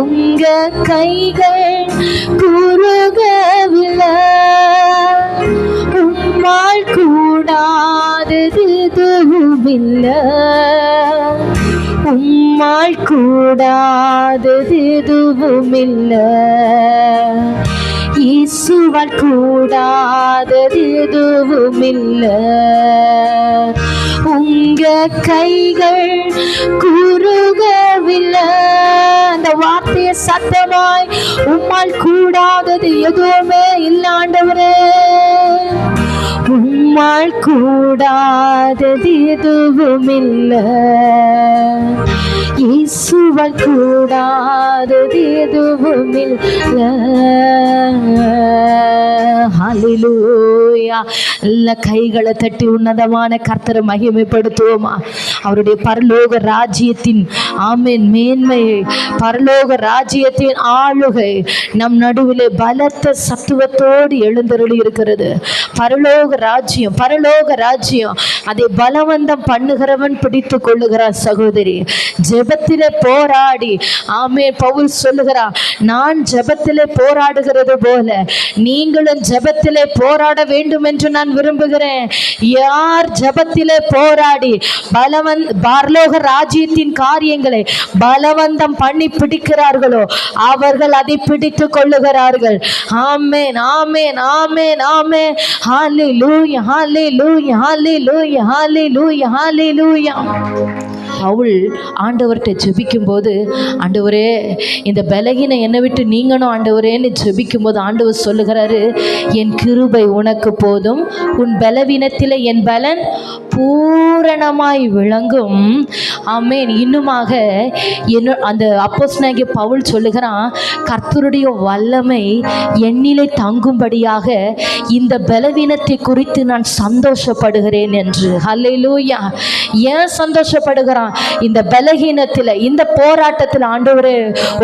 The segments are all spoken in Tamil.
உங்க கைகள் குறுகவில்லை, உம்மால் கூடாதது எதுவும் இல்லை, உம்மால் கூடாதது எதுவும் இல்லை, இயேசுவால் கூடாதது எதுவும் இல்லை. உங்க கைகள் குறுகவில்லை. அந்த வார்த்தையை சத்தமாய், உம்மால் கூடாதது எதுவுமே இல்லை ஆண்டவரே, உம்மால் கூடாதது எதுவும் இல்லை, இயேசுவால் கூடாதது எதுவும் இல்லை. ஹல்லேலூயா. எல்லா கைகளை தட்டி உன்னதமான கர்த்தரை மகிமைப்படுத்துவோமா? அவருடைய பரலோக ராஜ்யத்தின் ஆமென் மேன்மையை, பரலோக ராஜ்யத்தின் ஆளுகை நம் நடுவிலே பலத்த சத்துவத்தோடு எழுந்தருளி இருக்கிறது. பரலோக ராஜ்யம், பரலோக ராஜ்யம் அதை பலவந்தம் பண்ணுகிறவன் பிடித்து கொள்ளுகிறார். சகோதரி, ஜெபத்திலே போராடி, ஆமென், பவுல் சொல்லுகிறார், நான் ஜெபத்திலே போராடுகிறது போல நீங்களும் ஜெபத்திலே போராட வேண்டும் என்று நான் விரும்புகிறேன். யார் ஜெபத்திலே போராடி பரலோக ராஜ்யத்தின் காரியங்களை பலவந்தம் பண்ணி பிடிக்கிறார்களோ அவர்கள் அதை பிடித்து கொள்ளுகிறார்கள். ஆமென், ஆமென், ஆமென், ஆமென். ஹல்லேலூயா, ஹல்லேலூயா, ஹல்லேலூயா, ஹல்லேலூயா, ஹல்லேலூயா. பவுல் ஆண்டவர்கிட்ட ஜெபிக்கும் போது, ஆண்டவரே இந்த பலகீனை என்னை விட்டு நீங்கணும் ஆண்டவரேன்னு ஜெபிக்கும் போது ஆண்டவர் சொல்லுகிறாரு, என் கிருபை உனக்கு போதும், உன் பலவீனத்தில் என் பலன் பூரணமாய் விளங்கும். ஆமென். இன்னுமாக அந்த அப்போஸ்தலனாகிய பவுல் சொல்லுகிறான், கர்த்தருடைய வல்லமை என்னிலே தங்கும்படியாக இந்த பலவீனத்தை குறித்து நான் சந்தோஷப்படுகிறேன் என்று. ஹல்லேலூயா. ஏன் சந்தோஷப்படுகிறான்? இந்த பலகீனத்தில், இந்த போராட்டத்தில், ஆண்டவரே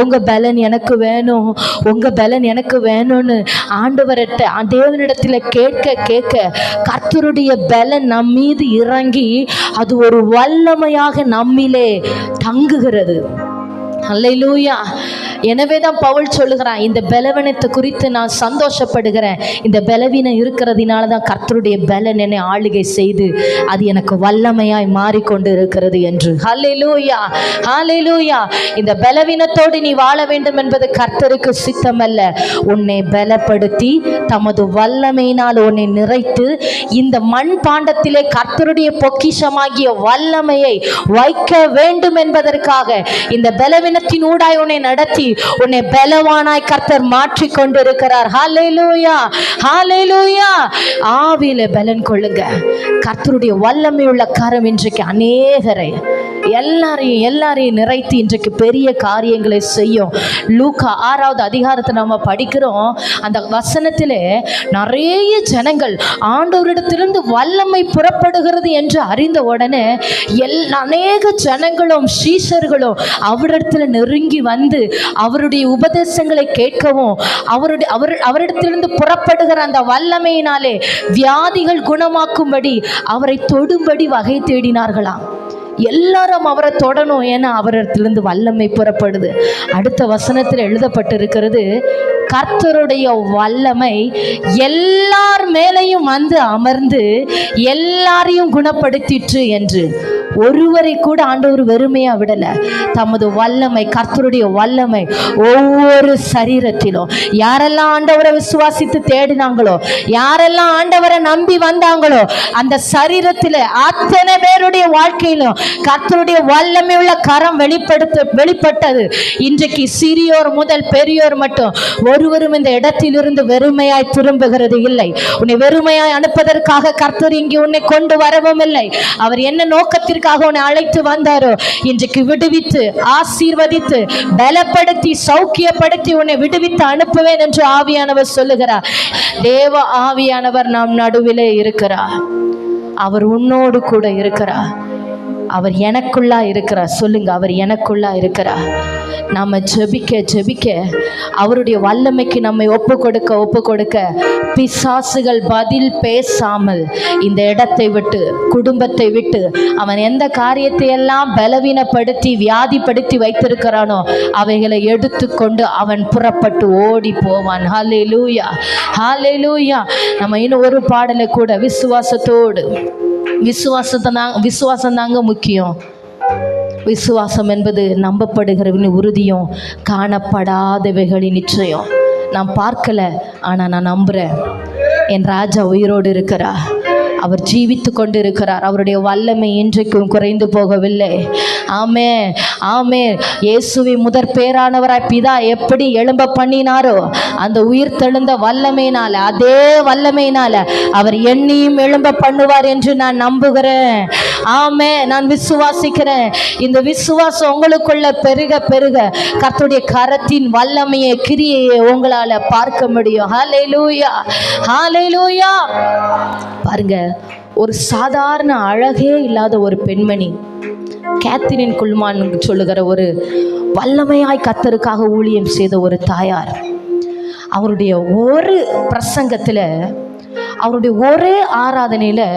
உங்க பலன் எனக்கு வேணும், உங்க பலன் எனக்கு வேணும்னு ஆண்டவர்கிட்ட தேவனிடத்தில் கேட்க கேட்க கர்த்தருடைய பலன் நம் மீது இறங்கி அது ஒரு வல்லமையாக நம்மிலே தங்குகிறது. அல்லேலூயா. எனவே தான் பவுல் சொல்லுகிறான், இந்த பலவீனத்தை குறித்து நான் சந்தோஷப்படுகிறேன். இந்த பலவீனம் இருக்கிறதுனால தான் கர்த்தருடைய பலன் என்னை ஆளுகை செய்து அது எனக்கு வல்லமையாய் மாறிக்கொண்டு இருக்கிறது என்று. ஹல்லேலூயா, ஹல்லேலூயா. இந்த பலவீனத்தோடு நீ வாழ வேண்டும் என்பது கர்த்தருக்கு சித்தமல்ல. உன்னை பலப்படுத்தி தமது வல்லமையினால் உன்னை நிறைத்து இந்த மண் பாண்டத்திலே கர்த்தருடைய பொக்கிஷமாகிய வல்லமையை வைக்க வேண்டும் என்பதற்காக இந்த பலவீனத்தின் ஊடாய் உன்னை நடத்தி உன்னை பலவானாய் கர்த்தர் மாற்றி கொண்டிருக்கிறார். ஹல்லேலூயா, ஹல்லேலூயா. ஆவியில பலன் கொள்ளுங்க. கர்த்தருடைய வல்லமையுள்ள கரம் இன்றைக்கு அநேகரை எல்லாரையும் நிறைத்து இன்றைக்கு பெரிய காரியங்களை செய்யும். லூக்கா 6வது அதிகாரத்தை நம்ம படிக்கிறோம். அந்த வசனத்திலே நிறைய ஜனங்கள் ஆண்டவரிடத்திலிருந்து வல்லமை புறப்படுகிறது என்று அறிந்த உடனே அநேக ஜனங்களும் சீஷர்களும் அவரிடத்தில் நெருங்கி வந்து அவருடைய உபதேசங்களை கேட்கவும் அவரிடத்திலிருந்து புறப்படுகிற அந்த வல்லமையினாலே வியாதிகள் குணமாக்கும்படி அவரை தொடும்படி வகை தேடினார்களாம். எல்லாரும் அவரை தொடணும், ஏன்னா அவரிடத்திலிருந்து வல்லமை புறப்படுது. அடுத்த வசனத்தில் எழுதப்பட்டிருக்கிறது, கர்த்தருடைய வல்லமை எல்லார் மேலையும் வந்து அமர்ந்து எல்லாரையும் குணப்படுத்திற்று என்று. ஒருவரை கூட ஆண்டவர் வெறுமையா விடல. தமது வல்லமை, கர்த்தருடைய வல்லமை ஒவ்வொரு சரீரத்திலும் யாரெல்லாம் ஆண்டவரை விசுவாசித்து தேடினாங்களோ, யாரெல்லாம் ஆண்டவரை நம்பி வந்தாங்களோ, அந்த சரீரத்தில் அத்தனை பேருடைய வாழ்க்கையிலும் கர்த்தருடைய வல்லமை உள்ள கரம் வெளிப்பட்டது. இன்றைக்கு சிறியோர் முதல் பெரியோர் மட்டும் ஒருவரும் இந்த இடத்திலிருந்து வெறுமையாய் திரும்புகிறது இல்லை. உன்னை வெறுமையாய் அனுப்பதற்காக கர்த்தர் இங்கே உன்னை கொண்டு வரவும் இல்லை. அவர் என்ன நோக்கத்திற்காக உன்னை அழைத்து வந்தாரோ இன்றைக்கு விடுவித்து ஆசீர்வதித்து பலப்படுத்தி சௌக்கியப்படுத்தி உன்னை விடுவித்து அனுப்புவேன் என்று ஆவியானவர் சொல்லுகிறார். தேவ ஆவியானவர் நாம் நடுவிலே இருக்கிறார். அவர் உன்னோடு கூட இருக்கிறார். அவர் எனக்குள்ளா இருக்கிறார். சொல்லுங்க, அவர் எனக்குள்ளா இருக்கிறார். நாம் ஜெபிக்க ஜெபிக்க அவருடைய வல்லமைக்கு நம்மை ஒப்பு கொடுக்க பிசாசுகள் பதில் பேசாமல் இந்த இடத்தை விட்டு, குடும்பத்தை விட்டு, அவன் எந்த காரியத்தை எல்லாம் பலவீனப்படுத்தி வியாதிப்படுத்தி வைத்திருக்கிறானோ அவைகளை எடுத்துக்கொண்டு அவன் புறப்பட்டு ஓடி போவான். ஹல்லேலூயா, ஹல்லேலூயா. நம்ம இன்னும் ஒரு பாடலை கூட விசுவாசத்தோடு, விசுவாசம் தாங்க முக்கியம். விசுவாசம் என்பது நம்பப்படுகிறவனின் உறுதியும் காணப்படாதவைகளின் நிச்சயம். நான் பார்க்கல, ஆனால் நான் நம்புகிறேன். என் ராஜா உயிரோடு இருக்கிறார், அவர் ஜீவித்து கொண்டு இருக்கிறார். அவருடைய வல்லமை இன்றைக்கும் குறைந்து போகவில்லை. ஆமே ஆமே. இயேசுவை முதற் பேரானவராய் பிதா எப்படி எழும்ப பண்ணினாரோ அந்த உயிர் தெழுந்த வல்லமையினால, அதே வல்லமையினால அவர் எண்ணியும் எழும்ப பண்ணுவார் என்று நான் நம்புகிறேன். ஆமே, நான் விசுவாசிக்கிறேன். இந்த விசுவாசம் உங்களுக்குள்ள பெருக பெருக கர்த்தருடைய கரத்தின் வல்லமையை, கிரியையை உங்களால பார்க்க முடியும். ஹல்லேலூயா, ஹல்லேலூயா. பாருங்க, ஒரு சாதாரண அழகே இல்லாத ஒரு பெண்மணி, கேத்ரின் குல்மான் சொல்லுகிற ஒரு வல்லமையாய் கர்த்தருக்காக ஊழியம் செய்த ஒரு தாயார், அவருடைய ஒரு பிரசங்கத்தில், அவருடைய ஒரே ஆராதனையில்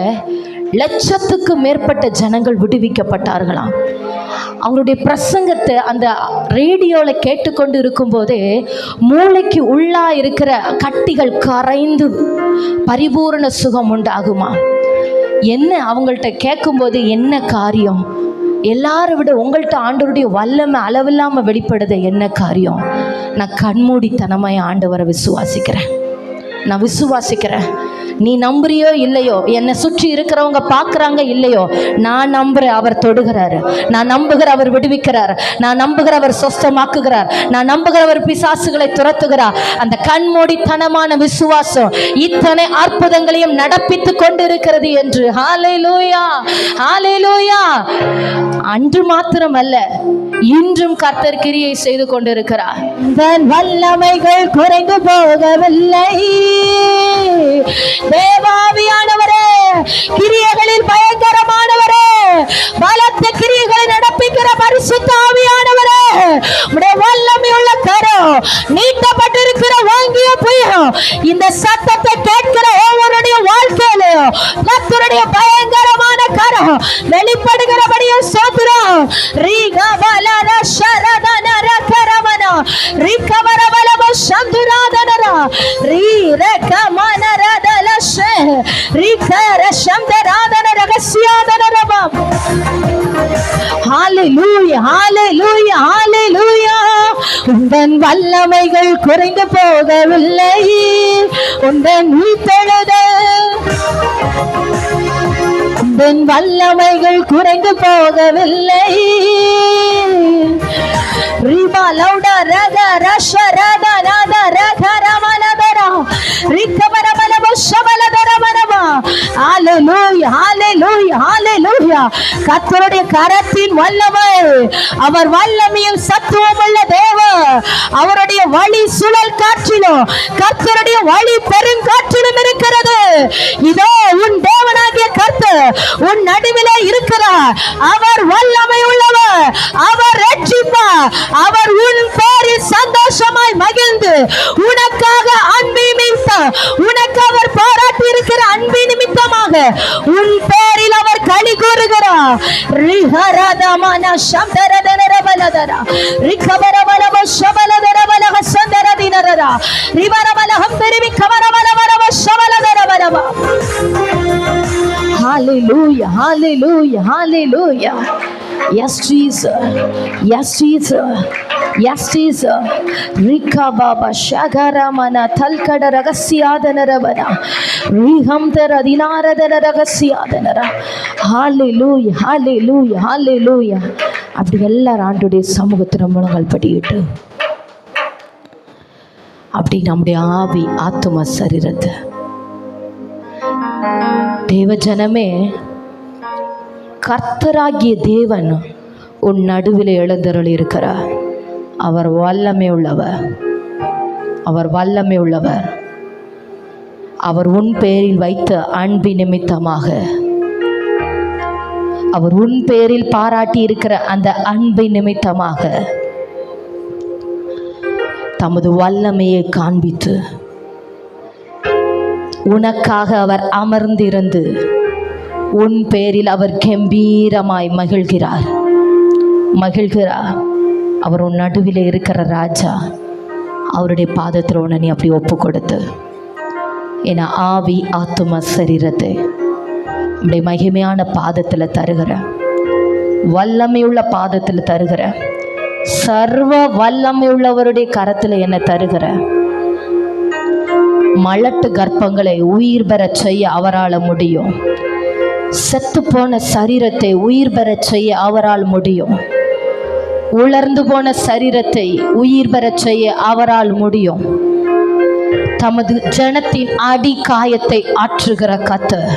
லட்சத்துக்கு மேற்பட்ட ஜனங்கள் விடுவிக்கப்பட்டார்களாம். அவருடைய பிரசங்கத்தை அந்த ரேடியோவில் கேட்டுக்கொண்டு இருக்கும்போதே மூளைக்கு உள்ளா இருக்கிற கட்டிகள் கரைந்து பரிபூரண சுகம் உண்டாகுமா. என்ன அவங்கள்ட்ட கேட்கும்போது, என்ன காரியம், எல்லாரை விட உங்கள்கிட்ட ஆண்டவருடைய வல்லமை அளவில்லாமல் வெளிப்படுது, என்ன காரியம்? நான் கண்மூடித்தனமாய் ஆண்டவரை விசுவாசிக்கிறேன், நான் விசுவாசிக்கிறேன். நீ நம்புறியோ இல்லையோ, என்னை சுற்றி இருக்கிறவங்க பார்க்குறாங்க இல்லையோ, நான் நம்புகிறேன் அவர் தொடுகிறார், நான் நம்புகிறேன் அவர் விடுவிக்கிறார், நான் நம்புகிறேன் அவர் சொஸ்தமாக்குகிறார், நான் நம்புகிறேன் அவர் பிசாசுகளை துரத்துகிறார். அந்த கண்மூடித்தனமான விசுவாசம் இத்தனை அற்புதங்களையும் நடப்பித்து கொண்டு இருக்கிறது என்று. ஹல்லேலூயா, ஹல்லேலூயா. அன்று மாத்திரமல்ல, இன்றும் கர்த்தர் கிரியை செய்து கொண்டிருக்கிறார். வல்லமைகள் குறைந்து போகவில்லை. தேவாவியானவரே, கிரியைகளில் பயங்கரமானவரே, பலத்த கிரியைகளை நடப்பிக்கிற பரிசுத்த ஆவியானவரே, உம்முடைய வல்லமை உள்ள கரம் நீட்டப்பட்டிருக்கிற வாங்கிய புயம் இந்த சத்தத்தை கேட்கிற ஒவ்வொருடைய வாழ்க்கையிலும் கர்த்தருடைய பயங்கரமான கரம் வெளிப்படுகிறபடியும் சோத்திரம். ரீகபலர ஷரதனர கரமனா ரிகவரவலப சந்துராதனர ரீரகமனரதலஷ ரிகர சந்தராதன ரகசியாதனரப. ஹல்லேலூயா, ஹல்லேலூயா, ஹல்லேலூயா. உந்தன் வல்லமைகள் குறைந்து போகவில்லை, உந்தன் உயிர்த்தெழுதல், உந்தன் வல்லமைகள் குறைந்து போகவில்லை. ரிபா லௌடா ரக ரஷ ரத ரத ரக ரமலதரா ரிகபரமலப ஷபலதரமனபா. ஹல்லேலூயா, ஹல்லேலூயா, ஹல்லேலூயா. கர்த்தருடைய கரத்தின் வல்லமை, அவர் வல்லமையும் சத்துவம் உள்ள தேவன். அவருடைய வழி சுழல் காற்றிலும் கர்த்தருடைய வழி பெருங்காற்றிலும் இருக்கிறது. இதோ உன் தேவனாகிய கர்த்தர் உன் நடுவிலே இருக்கிறார். அவர் வல்லமை உள்ளவர், அவர் ரட்சிப்பார். அவர் உன் பேரில் சந்தோஷமாய் மகிழ்ந்து உனக்காக அன்பு நிமித்தம், உனக்கு அவர் பாராட்டி இருக்கிற அன்பு நிமித்தமாக உன் பேரில் அவர் களி கூறுகிறார். ரிஹரதமன சந்தரதனரபலதர ரிகபரபலப ஷபலதரபலஹ சந்தரதினரர ரிவரபலஹம் பெருவி கவரபலவரப ஷபலதரபலப. Hallelujah, hallelujah, hallelujah. Yes, Jesus. Yes, Jesus. Yes, Jesus. Rika Baba Shagaramana Talkada Ragasiyadanarabana Rihamdara Dinaradana Ragasiyadanara. Hallelujah, hallelujah, hallelujah. அப்படி எல்லாரும் ஆண்டுடைய சமூகத்தில் முழங்கால் படியிட்டு, அப்படி நம்முடைய ஆவி, ஆத்தும, சரீரத்தை, தேவ ஜனமே, கர்த்தராகிய தேவன் உன் நடுவில் எழுந்தருளி இருக்கிறார். அவர் வல்லமை உள்ளவர், அவர் வல்லமை உள்ளவர். அவர் உன் பேரில் வைத்த அன்பு நிமித்தமாக, அவர் உன் பேரில் பாராட்டி இருக்கிற அந்த அன்பை நிமித்தமாக தமது வல்லமையை காண்பித்து உனக்காக அவர் அமர்ந்திருந்து உன் பேரில் அவர் கம்பீரமாய் மகிழ்கிறார். அவர் உன் நடுவில் இருக்கிற ராஜா. அவருடைய பாதத்தில் உன்னை நீ அப்படி ஒப்பு கொடுத்து, ஏன்னா ஆவி ஆத்தும சரீரத்தை உடைய மகிமையான பாதத்தில் தருகிற, வல்லமையுள்ள பாதத்தில் தருகிற, சர்வ வல்லமையுள்ளவருடைய கரத்தில் என்ன தருகிற, மலட்டு கர்ப்பங்களை உயிர் பெற செய்ய அவரால் முடியும். செத்து போன சரீரத்தை உயிர் பெற செய்ய அவரால் முடியும். உலர்ந்து போன சரீரத்தை உயிர் பெற செய்ய அவரால் முடியும். தமது ஜனத்தின் அடி காயத்தை ஆற்றுகிற கர்த்தர்,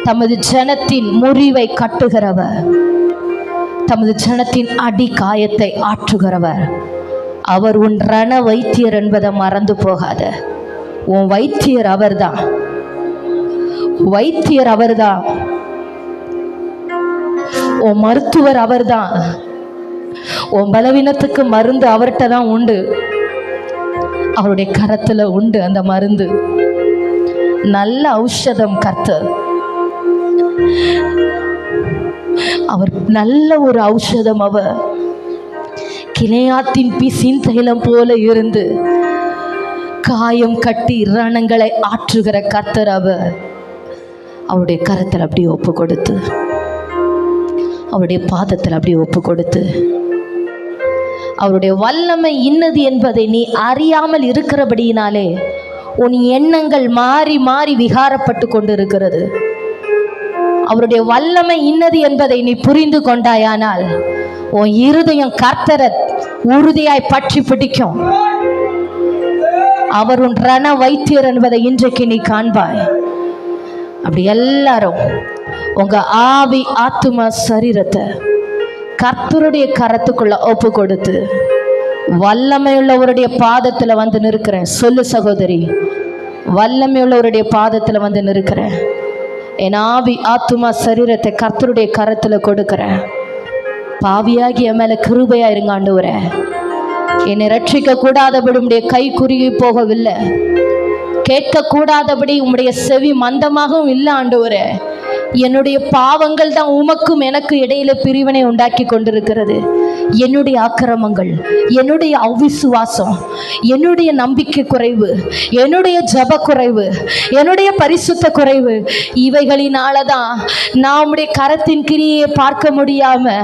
தமது ஜனத்தின் முறிவை கட்டுகிறவர், தமது ஜனத்தின் அடி காயத்தை ஆற்றுகிறவர். அவர் உன் ரண வைத்தியர் என்பதை மறந்து போகாத. உன் வைத்தியர் அவர்தான், வைத்தியர் அவர்தான், உன் மருத்துவர் அவர்தான். உன் பலவீனத்துக்கு மருந்து அவர்கிட்ட தான் உண்டு. அவருடைய கரத்துல உண்டு அந்த மருந்து. நல்ல ஔஷதம் கர்த்தர். அவர் நல்ல ஒரு ஔஷதம். அவர் கிளையாத்தின் பிசின் தைலம் போல இருந்து காயம் கட்டி ரணங்களை ஆற்றுகிற கர்த்தர். அவருடைய கரத்தில் அப்படியே ஒப்பு கொடுத்து, அவருடைய பாதத்தில் அப்படியே ஒப்பு கொடுத்து, அவருடைய வல்லமை இன்னது என்பதை நீ அறியாமல் இருக்கிறபடியினாலே உன் எண்ணங்கள் மாறி மாறி விகாரப்பட்டு கொண்டு இருக்கிறது. அவருடைய வல்லமை இன்னது என்பதை நீ புரிந்து கொண்டாயானால் உன் இருதயம் கர்த்தரை உறுதியாய் பற்றி பிடிக்கும். அவர் உன் ரண வைத்தியர் என்பதை இன்றைக்கு நீ காண்பாய். அப்படி எல்லாரும் உங்க ஆவி ஆத்தும சரீரத்தை கர்த்தருடைய கரத்துக்குள்ள ஒப்பு கொடுத்து, வல்லமையுள்ளவருடைய பாதத்துல வந்து நிற்கிறேன். சொல்லு சகோதரி, வல்லமையுள்ளவருடைய பாதத்துல வந்து நிற்கிறேன். என் ஆவி ஆத்துமா சரீரத்தை கர்த்தருடைய கரத்துல கொடுக்கிறேன். பாவியாகி என் மேல கிருபையா இருங்க ஆண்டவரே. என்னை ரட்சிக்க கூடாதபடி உம்முடைய கை குறுகி போகவில்லை, கேட்க கூடாதபடி உம்முடைய செவி மந்தமாகவும் இல்லை ஆண்டவரே. என்னுடைய பாவங்கள் தான் உமக்கும் எனக்கு இடையில பிரிவினை உண்டாக்கி கொண்டிருக்கிறது. என்னுடைய அக்கிரமங்கள், என்னுடைய அவிசுவாசம், என்னுடைய நம்பிக்கை குறைவு, என்னுடைய ஜப குறைவு, என்னுடைய பரிசுத்த குறைவு, இவைகளினால தான் நான் உம்முடைய கரத்தின் கிரியை பார்க்க முடியாம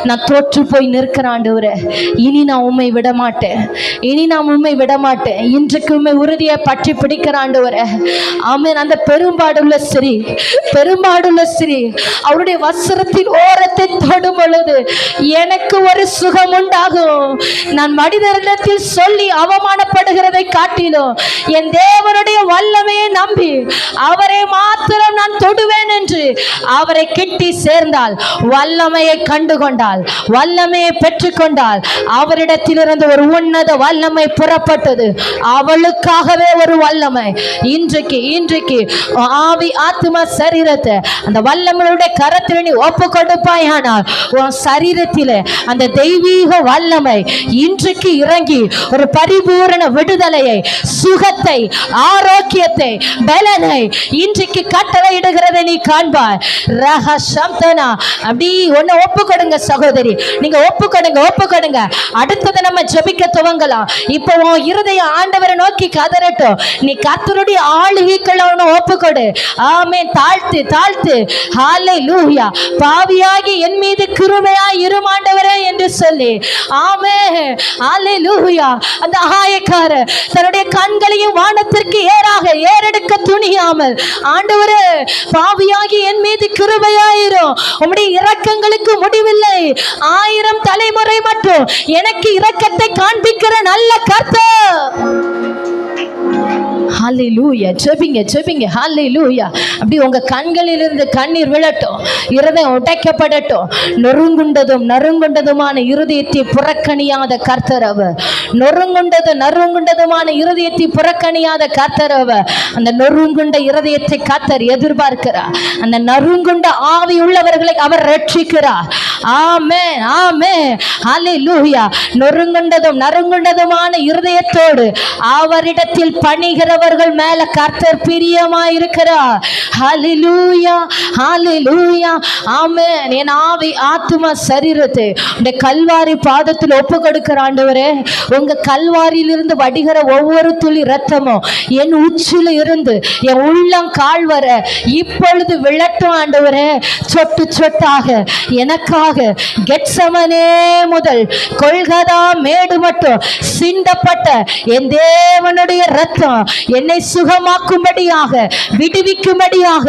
நான் தோற்று போய் நிற்கிறேன் ஆண்டவரே. இனி நான் உம்மை விடமாட்டேன், இனி நான் உம்மை விடமாட்டேன். இன்றைக்கு உம்மை உறுதியை பற்றி பிடிக்கிற ஆண்டவரே. ஆமென். அந்த பெரும்பாடுள்ள ஸ்திரீ, பெரும்பாடுள்ள ஸ்திரீ அவருடைய வஸ்திரத்தின் ஓரத்தை தொடும் பொழுது எனக்கு ஒரு சுகம் உண்டாகும். நான் மனிதரிடத்தில் சொல்லி அவமானப்படுகிறதை காட்டிலும் என் தேவனுடைய வல்லமையை நம்பி அவரை மாத்திரம் நான் தொடுவேன் என்று அவரை கிட்டி சேர்ந்தால், வல்லமையை கண்டுகொண்டால், வல்லமையை பெற்றுக்கொண்டால், அவரிடத்திலிருந்து ஒரு உன்னத வல்லமை புறப்பட்டது. அவளுக்காகவே ஒரு வல்லமை. இன்றைக்கு ஆவி ஆத்மா சரீரத்தை அந்த வல்லமையுடைய கரத்தில் நீ ஒப்பு கொடுப்பாயானால் உன் சரீரத்தில் அந்த தெய்வீக வல்லமை இன்றைக்கு இறங்கி ஒரு பரிபூரண விடுதலையை, சுகத்தை, ஆரோக்கியத்தை, பலனை இன்றைக்கு கட்டளையிடுகிறதை நீ காண்பாய். ரஹசம்தனா. அப்படி ஒன்னு ஒப்பு கொடுங்க சகோதரி, நீங்க ஒப்பு கொடுங்க. அடுத்தது நம்ம ஜெபிக்க துவங்கலாம். இப்போ உன் இருதயம் ஆண்டவரை நோக்கி கதறட்டும். நீ கர்த்தருடைய ஆளுகைக்குள்ள ஒப்பு கொடு. ஆமென். தாழ்த்து. ஹல்லேலூயா. பாவியாகி என் மீது கிருபையாய் இரும் ஆண்டவரே என்று சொல்லி, ஆமென். ஹல்லேலூயா. அந்த ஆயக்காரர் தன்னுடைய கண்களையும் வானத்திற்கு ஏறெடுக்க துணியாமல், ஆண்டவரே பாவியாகி என் மீது கிருபையாயிரும், உம்முடைய இரக்கங்களுக்கு முடிவில்லை, 1000 தலைமுறை மட்டும் எனக்கு இரக்கத்தை காண்பிக்கிற நல்ல கர்த்தர். ஹல்லேலூயா. ஜெபிங்க. ஹல்லேலூயா. அப்படி உங்க கண்களிலிருந்து கண்ணீர் விழட்டும், இருதயம் உடைக்கப்படட்டும். நொறுங்குண்டதுமான இருதயத்தை புறக்கணியாத கர்த்தர் அவர். நறுங்குண்டதுமான இருதயத்தை புறக்கணியாத கர்த்தர் அவர். அந்த நொறுங்குண்ட இருதயத்தை கர்த்தர் எதிர்பார்க்கிறார். அந்த நறுங்குண்ட ஆவி உள்ளவர்களை அவர் ரட்சிக்கிறார். ஆமென், ஆமென், ஹல்லேலூயா. நறுங்குண்டதுமான இருதயத்தோடு அவரிடத்தில் பணிகிறவர்கள் மேல கர்த்தர் பிரியமாயிருக்கிறார். ஹல்லேலூயா, ஹல்லேலூயா, ஆமென். என் ஆவி ஆத்துமா சரீரத்தை உடைய கல்வாரி பாதத்தில் ஒப்பு கொடுக்கிற ஆண்டவரே, உங்க கல்வாரியிலிருந்து வடிகிற ஒவ்வொரு துளி ரத்தமும் என் உச்சில இருந்து என் உள்ளம் கால் வர இப்பொழுது விழட்டும் ஆண்டவரே. சொட்டு சொட்டாக எனக்காக கெத்செமனே முதல் கொல்கதா மேடு மட்டும் சிந்தப்பட்ட என் தேவனுடைய ரத்தம் என்னை சுகமாக்கும்படியாக, விடுவிக்கும்படியாக,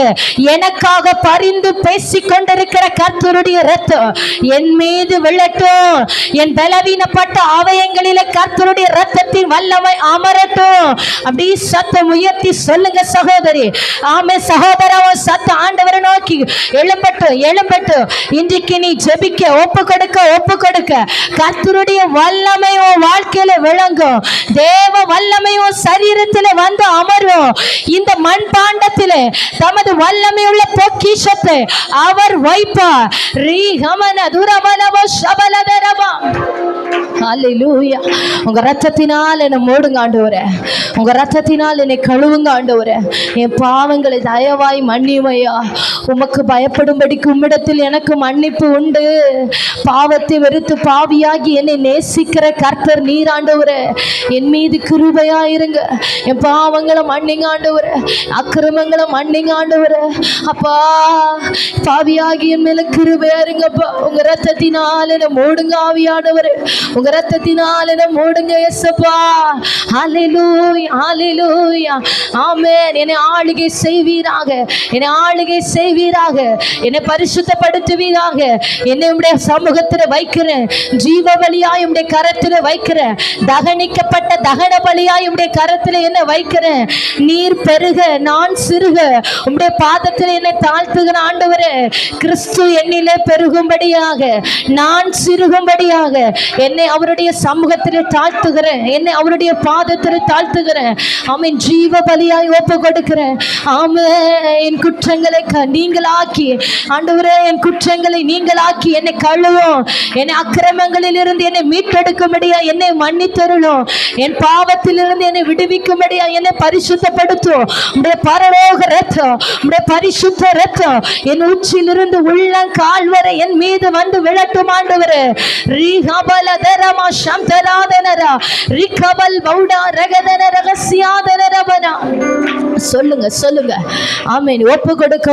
எனக்காக பரிந்து பேசிக் கொண்டிருக்கிற கர்த்தருடைய ரத்தம் என் மீது விழட்டும். என் பலவீனப்பட்ட அவயங்களிலே கர்த்தருடைய ரத்தத்தின் வல்லமை அமரட்டும். அப்படி சத்தம் உயர்த்தி சொல்லுங்க சகோதரி. ஆமே சகோதரா, சத்தம் ஆண்டவரை நோக்கி எழும்பட்டும், எழும்பட்டும். இன்றைக்கு நீ ஜெபிக்க ஒப்பு கொடுக்க கர்த்தருடைய வல்லமை உன் வாழ்க்கையில விளங்கும். தேவ வல்லமை உன் சரீரத்திலே வந்து அமரும். இந்த மண்பாண்டத்திலே தமது வல்லமையுள்ள பொக்கிஷத்தை அவர் வைப்பார். ஹல்லேலூயா. உங்க ரத்தத்தினால் என்னை மூடுங்க ஆண்டவரே. உங்க ரத்தத்தினால் என்னை கழுவுங்க ஆண்டவரே. என் பாவங்களை தயவாய் மன்னிமையா. உமக்கு பயப்படும்படிக்கு உம்மிடத்தில் எனக்கு மன்னிப்பு உண்டு. பாவத்தை வெறுத்து பாவியாகி என்னை நேசிக்கிற கர்த்தர் நீர் ஆண்டவரே. என் மீது கிருபையா இருங்க. என் பாவங்களை மன்னிங்க ஆண்டவரே. அக்கிரமங்களை மன்னிங்க ஆண்டவரே. அப்பா, பாவியாகி என் மேல கிருபையா இருங்கப்பா. உங்க ரத்தத்தினால் என்னை மூடுங்க ஆவியானவரே. உங்க ரத்தத்தினால் என்னை மூடுங்க இயேசுப்பா. ஹல்லேலூயா, ஹல்லேலூயா, ஆமென். என்னை ஆளுகை செய்வீராக, என்னை ஆளுகை செய்வீராக, என்னை பரிசுத்தப்படுத்துவீராக. என்னை உம்முடைய சமூகத்தில் வைக்கிறேன். ஜீவ பலியாய் உம்முடைய கரத்தில் வைக்கிறேன். தகனிக்கப்பட்ட தகன பலியாய் உம்முடைய கரத்தில் என்னை வைக்கிறேன். நீர் பெருக நான் சிறுக உம்முடைய பாதத்தில் என்னை தாழ்த்துகிற ஆண்டவரே. கிறிஸ்து என்னிலே பெருகும்படியாக, நான் சிறுகும்படியாக என்னை அவருடைய சமூகத்தில் தாழ்த்துகிறேன். என்னை அவருடைய பாதத்தில் தாழ்த்துகிறேன். ஆமென். ஜீவ பலியாய் ஒப்பு கொடுக்கிறேன். ஆமென். என் குற்றங்களை நீங்களாக்கி ஆண்டவரே, என் குற்றங்களை நீங்களாக்கி என்னை கழுவும். என்னை அக்கிரமங்களில் இருந்து என்னை மீட்டெடுக்கும்படியா என்னை மன்னித்தருளும். என் பாவத்திலிருந்து என்னை விடுவிக்கும்படியா என்னை பரிசுத்தப்படுத்தும். உடைய பரலோக ரத்தம், உடைய பரிசுத்த ரத்தம் என் உச்சியிலிருந்து உள்ளம் கால் வரை என் மீது வந்து விழட்டும் ஆண்டவரே. ரீஹபலதரமா சம்தராதனரா ரிகபல் பௌடா ரகதன ரகசியாதனரபனா. சொல்லுங்க, சொல்லுங்க. ஆமென். ஒப்பு கொடுக்க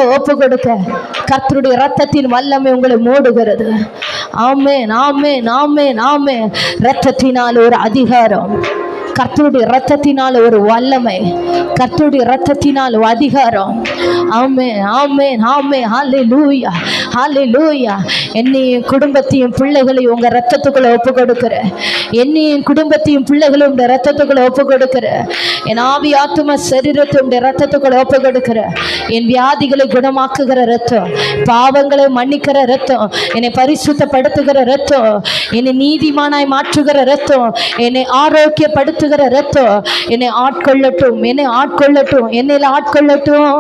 கர்த்தருடைய ரத்தத்தின் வல்லமை உங்களை மூடுகிறது. ஆமென், ஆமென், ஆமென், ஆமென். ரத்தத்தினால் ஒரு அதிகாரம், கர்த்தருடைய ரத்தத்தினால் ஒரு வல்லமை, கர்த்தருடைய ரத்தத்தினால் ஒரு அதிகாரம். ஆமென், ஆமென், ஆமென். ஹல்லேலூயா, ஹல்லேலூயா. என்னையும் குடும்பத்தையும் பிள்ளைகளையும் உங்க ரத்தத்துக்குள்ள ஒப்பு கொடுக்கிறேன். என்னையும் குடும்பத்தையும் பிள்ளைகளும் உங்க ரத்தத்துக்குள்ள ஒப்பு கொடுக்கிறேன். என் ஆவி ஆத்தும சரீரத்தை உங்க ரத்தத்துக்குள்ள ஒப்பு கொடுக்கிறேன். என் வியாதிகளை குணமாக்குகிற ரத்தம், பாவங்களை மன்னிக்கிற ரத்தம், என்னை பரிசுத்தப்படுத்துகிற ரத்தம், என்னை நீதிமானாய் மாற்றுகிற ரத்தம், என்னை ஆரோக்கியப்படுத்துகிற ரத்தம், என்னை ஆட்கொள்ளட்டும், என்னை ஆட்கொள்ளட்டும், என்னை ஆட்கொள்ளட்டும்.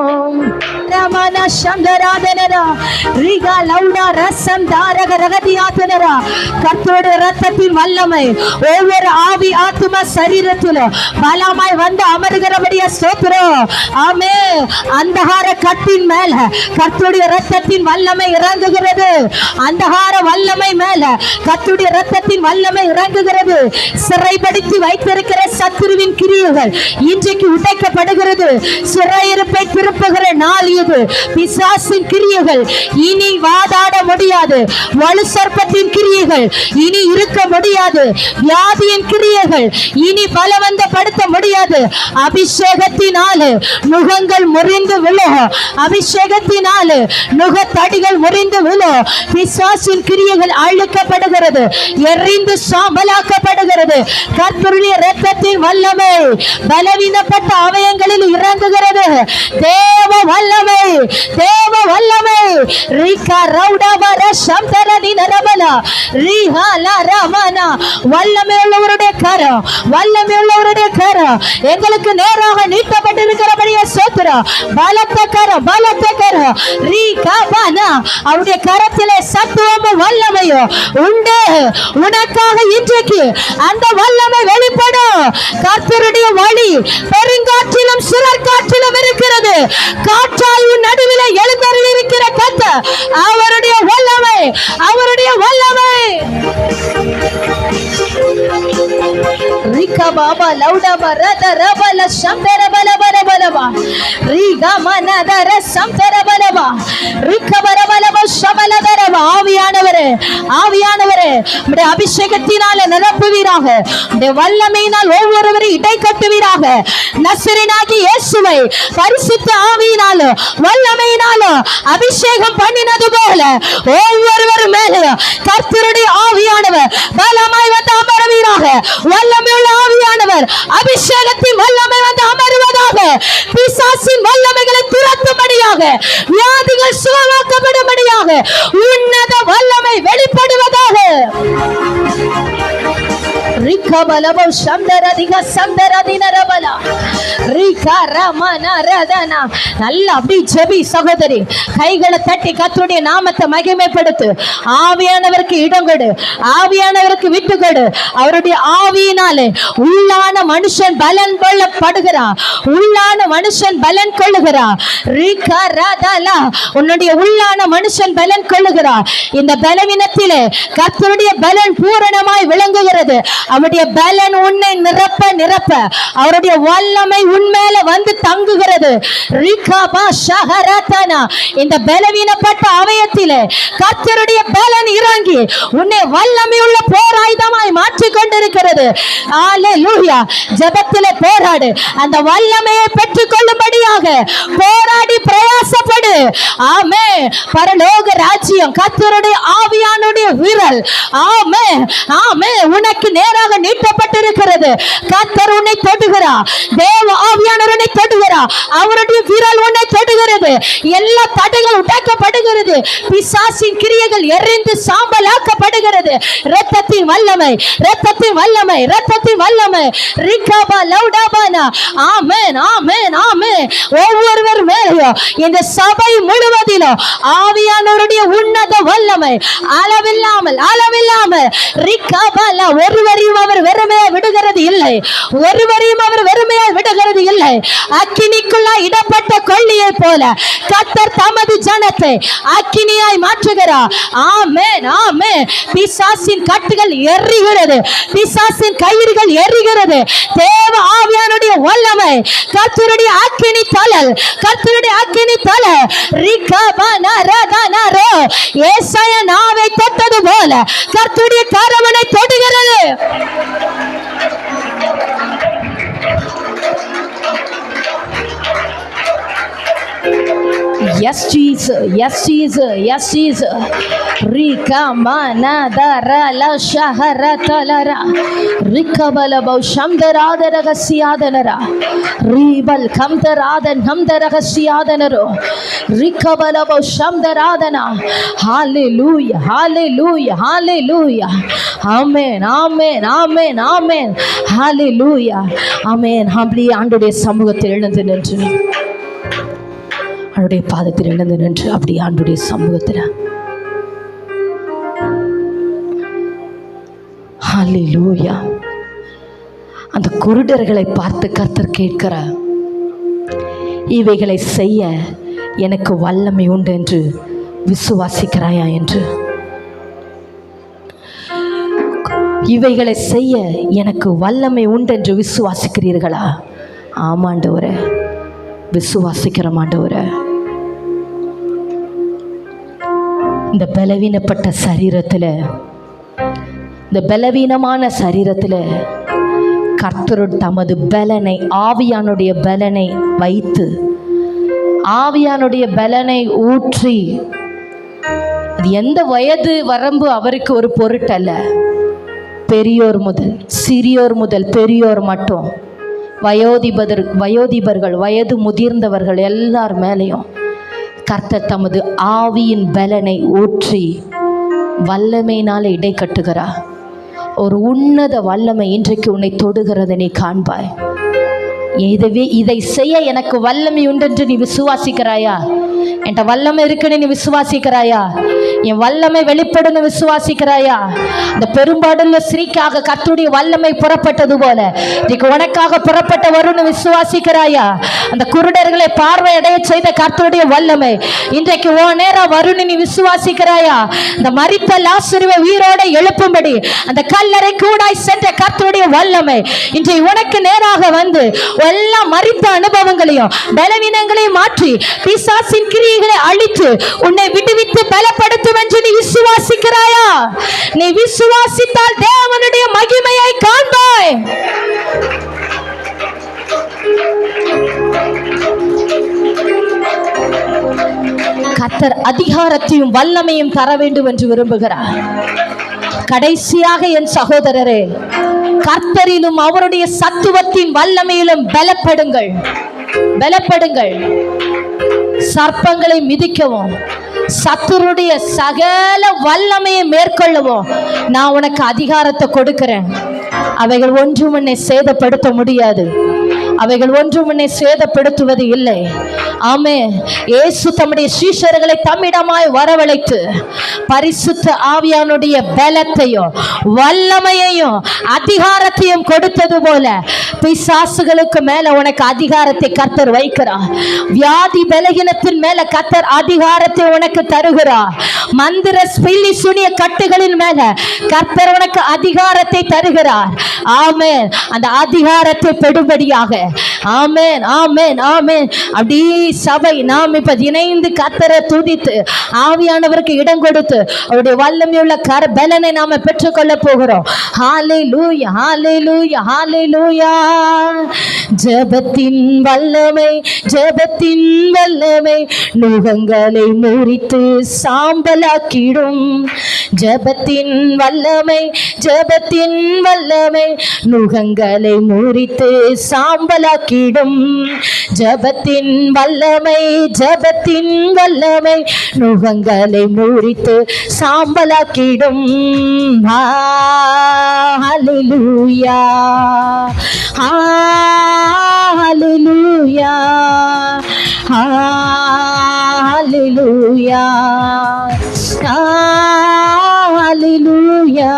கர்த்தருடைய ரத்தத்தின் வல்லமை ஒவ்வொரு ஆவி ஆத்தும சரீரத்திலும் பலமாய் வந்து அமருகிறபடியா ஸ்தோத்திரம். ஆமென். அந்தகார கட்டின் மேல கர்த்தருடைய ரத்தத்தின் வல்லமை இறங்குகிறது. அந்தகார வல்லமை மேல கர்த்தருடைய ரத்தத்தின் வல்லமை இறங்குகிறது. சிறைப்படுத்தி வைத்திருக்கிற சத்துருவின் கிரியைகள் இன்றைக்கு உடைக்கப்படுகிறது. சிறையிருப்பை திருப்புகிற நாள் இது. பிசாசின் கிரியைகள் இனி வாதாட முடியாது. வலு சர்ப்பத்தின் கிரியைகள் இனி இருக்க முடியாது. வியாதியின் கிரியைகள் இனி பலவந்தப்படுத்த முடியாது. அபிஷேகத்தினாலே நுகங்கள் முறிந்து விழும். அபிஷேகத்தினாலே நுகத்தடிகள் முறிந்து விழும். பிசாசின் கிரியைகள் அழிக்கப்படுகிறது, எரிந்து சாம்பலாக்கப்படுகிறது. கர்த்தருடைய இரத்த இரத்தத்தின் வல்லமை பலவீனப்பட்ட அவயங்களில் இறங்குகிறது. தேவ வல்லமை, தேவ வல்லமை. ரிகா ரவுடவர சம்தரதி நரபல ரிஹால ரமனா. வல்லமை உள்ளவருடைய கரம், வல்லமை உள்ளவருடைய கரம் எங்களுக்கு நேராக நீட்டப்பட்டிருக்கிறபடியே ஸ்தோத்திரம். பலத்த கரம், பலத்த கரம். ரிகா பனா. அவருடைய கரத்திலே சத்துவமும் வல்லமையும் உண்டு. உனக்காக இன்றைக்கு அந்த வல்லமை வெளிப்படும். கர்த்தருடைய வழி பெருங்காற்றிலும் சுழற்காற்றிலும் இருக்கிறது. காற்றாய்வு நடுவில் எழுந்தருளி இருக்கிற கர்த்தர், அவருடைய வல்லமை, அவருடைய வல்லமை. ரிகா பாபா லௌடப ரத ரபல சம்பர பல பல பலவா ரிகா மனதர சம்பர பலவா ரிகா பரபலவ சமலதரவா. ஆவியானவரே, ஆவியானவரே, உம்முடைய அபிஷேகத்தினால நிரப்புவீராக. உம்முடைய வல்லமையினால் ஒவ்வொருவரையும் இடை கட்டுவீராக. நசரேயனாகிய இயேசுவை பரிசுத்த ஆவியினாலும் வல்லமையினாலும் அபிஷேகம் பண்ணினது போல ஒவ்வொருவர் மேலும் கர்த்தருடைய ஆவியானவர் பலமாய் வந்து அமருவீராக. வல்லமையுள்ள ஆவியானவர் அபிஷேகத்தின் வல்லமை வந்து அமருவதாக. பிசாசின் வல்லமைகளை துரத்தும்படியாக, வியாதிகள் சுகமாக்கப்படும்படியாக உன்னத வல்லமை வெளிப்படுவதாக. ரிகபலப சந்தரதிக சந்தரதினரபல ரிகா ரமன ரதனா. நல்ல அப்படி ஜெபி சகோதரி, கைகளை தட்டி கர்த்தருடைய நாமத்தை மகிமைப்படுத்து. ஆவியானவருக்கு இடம் கொடு, ஆவியானவருக்கு விட்டு கொடு. அவருடைய ஆவியினாலே உள்ளான மனுஷன் பலன் கொள்ளப்படுகிறார், உள்ளான மனுஷன் பலன் கொள்ளுகிறார். ரிகா ரதலா. உன்னுடைய உள்ளான மனுஷன் பலன் கொள்ளுகிறார். இந்த பலவீனத்திலே கர்த்தருடைய பலன் பூரணமாய் விளங்குகிறது. அவருடைய பலன் உன்னை நிரப்ப நிரப்ப அவருடைய வல்லமை உன்மேல வந்து தங்குகிறது. இந்த பலவீனப்பட்ட அவயத்திலே கர்த்தருடைய பலன் இறங்கி உன்னை வல்லமையுள்ள போராயுதமாய் மாற்றிக் கொண்டிருக்கிறது. அல்லேலூயா. ஜெபத்திலே போராடு, அந்த வல்லமையை பெற்றுக் கொள்ளும்படியாக போராடி பிரயாசப்படு. ஆமென். பரலோக ராஜ்யம் கர்த்தருடைய ஆவியானுடைய விரல், ஆமென், ஆமென், உனக்கு நேராக நீட்டப்பட்டிருக்கிறது. கர்த்தர் உன்னை தொடுகிறார், தேவ ஆவியானவர் உன்னை தொடுகிறார், அவருடைய விரல் உன்னை தொடுகிறது. எல்லா தடைகள் உடைக்கப்படுகிறது, பிசாசின் கிரியைகள் எரிந்து சாம்பலாக்கப்படுகிறது. இரத்தத்தின் வல்லமை, இரத்தத்தின் வல்லமை, இரத்தத்தின் வல்லமை. ரிகபா லௌடபானா. ஆமென், ஆமென், ஆமென். ஒவ்வொருவர் மேலும் இந்த சபை முழுவதிலும் ஆவியானவருடைய உன்னத வல்லமை அளவில்லாமல் அளவில்லாமல் ரிகபல. ஒருவரையும் அவர் வெறுமையாக விடுகிறது இல்லை, ஒருவரையும் அவர் வெறுமையாக விடுகிறது இல்லை. அக்கினிக்குள்ளாய் இடப்பட்ட கொள்ளியை போல கர்த்தர் தமது ஜனத்தை அக்கினியாய் மாற்றுகிறார். ஆமென், ஆமென். பிசாசின் கட்டுகள் எரிகிறது, பிசாசின் கயிறுகள் எரிகிறது. தேவ ஆவியானுடைய வல்லமை, கர்த்தருடைய அக்கினி தழல், கர்த்தருடைய அக்கினி தழல். ரிகபனரதனரோ. ஏசாயா நாவை தொட்டது போல கர்த்தருடைய கரவனை தொடுகிறது. Yes Jesus, yes Jesus, yes Jesus. Rika mana dara la shahara talara rikabala bau shamdarada ragasiyadanara ribal kamdaradan hamdaragasiyadanaro rikabala bau shamdaradana. Hallelujah, hallelujah, hallelujah. Amen, amen, amen, amen. Hallelujah, amen. Humbly ஆண்டவருடைய சமூகத்தில் எழுந்து நின்று, அவருடைய பாதத்தில் எழுந்து நின்று அப்படி ஆண்டவருடைய சமூகத்தில் ஹல்லேலூயா. அந்த குருடர்களை பார்த்து கர்த்தர் கேட்கிறார், இவைகளை செய்ய எனக்கு வல்லமை உண்டு என்று விசுவாசிக்கிறாயா என்று. இவைகளை செய்ய எனக்கு வல்லமை உண்டு என்று விசுவாசிக்கிறீர்களா? ஆமாண்டவரே, விசுவாசிக்கிற ஆண்டவரே. இந்த பலவீனப்பட்ட சரீரத்தில், இந்த பலவீனமான சரீரத்தில் கர்த்தர் தமது பலனை, ஆவியானுடைய பலனை வைத்து, ஆவியானுடைய பலனை ஊற்றி, அது எந்த வயது வரம்பு அவருக்கு ஒரு பொருட்டல்ல. பெரியோர் முதல் சிறியோர் முதல் பெரியோர் மட்டும், வயோதிபர்கள் வயது முதிர்ந்தவர்கள் எல்லார் மேலேயும் கர்த்தர் தமது ஆவியின் பலனை ஊற்றி வல்லமையினால் இடை கட்டுகிறார். ஒரு உன்னத வல்லமை இன்றைக்கு உன்னை தொடுகிறதை நீ காண்பாய். இதை செய்ய எனக்கு வல்லமை உண்டென்று நீ விசுவாசிக்கிறாயா? என்கிட்ட வல்லமை இருக்குன்னு நீ விசுவாசிக்கிறாயா? என் வல்லமை வெளிப்படுன்னு விசுவாசிக்கிறாயா? இந்த பெரும்பாடுள்ள ஸ்ரீக்காக கர்த்தருடைய வல்லமை புறப்பட்டது போல இன்னைக்கு உனக்காக புறப்பட்ட வரும்னு விசுவாசிக்கிறாயா? அந்த குருடர்களை பார்வையடைய செய்த கர்த்தருடைய வல்லமை இன்றைக்கு ஓ நேரம் வரும்னு நீ விசுவாசிக்கிறாயா? இந்த மரித்த லாசருவை உயிரோட எழுப்பும்படி அந்த கல்லறை கூடாய் சென்ற கர்த்தருடைய வல்லமை இன்றைக்கு உனக்கு நேராக வந்து எல்லா மரித்த அனுபவங்களையும் பலவீனங்களையும் மாற்றி பிசாசின் கிரியைகளை அழித்து உன்னை விடுவித்து பலப்படுத்தும் என்று நீ விசுவாசிக்கிறாயா? நீ விசுவாசித்தால் தேவனுடைய மகிமையை காண்பாய். கர்த்தர் அதிகாரத்தையும் வல்லமையும் தர வேண்டும் என்று விரும்புகிறார். கடைசியாக என் சகோதரரே, கர்த்தரிலும் அவருடைய சத்துவத்தின் வல்லமையிலும் பலப்படுங்கள். சர்ப்பங்களை மிதிக்கவும் சத்துருடைய சகல வல்லமையை மேற்கொள்ளவும் நான் உனக்கு அதிகாரத்தை கொடுக்கிறேன். அவைகள் ஒன்றும் உன்னை சேதப்படுத்த முடியாது. அவைகள் ஒன்றும் உன்னை சேதப்படுத்துவது இல்லை. ஆமென். இயேசு தம்முடைய சீஷர்களை தம்மிடமாய் வரவழைத்து பரிசுத்த ஆவியானுடைய பலத்தையும் வல்லமையையும் அதிகாரத்தையும் கொடுத்தது போல பிசாசுகளுக்கு மேல உனக்கு அதிகாரத்தை கர்த்தர் வைக்கிறார். வியாதி பலகீனத்தின் மேல கர்த்தர் அதிகாரத்தை உனக்கு தருகிறார். மந்திர ஸ்பில்லி சுனிய கட்டுகளின் மேல கர்த்தர் உனக்கு அதிகாரத்தை தருகிறார். ஆமென். அந்த அதிகாரத்தை பெறும்படியாக ஆமென் ஆமென் ஆமென். அப்படி சபை நாம் இப்ப இணைந்து கர்த்தரை துதித்து ஆவியானவருக்கு இடம் கொடுத்து அவருடைய வல்லமையுள்ள பலனை நாம பெற்றுக்கொள்ள போகிறோம். ஹல்லேலூயா ஹல்லேலூயா ஹல்லேலூயா. ஜெபத்தின் வல்லமை ஜெபத்தின் வல்லமை நுகங்களை முறித்து சாம்பலாக்கிடும். ஜெபத்தின் வல்லமை ஜெபத்தின் வல்லமை நுகங்களை முறித்து சாம்பலாக்கிடும். ஜெபத்தின் வல்லமை ஜெபத்தின் வல்லமை நுகங்களை முறித்து சாம்பலாக்கிடும். ஹல்லேலூயா ஹல்லேலூயா ஹல்லேலூயா ஹல்லேலூயா.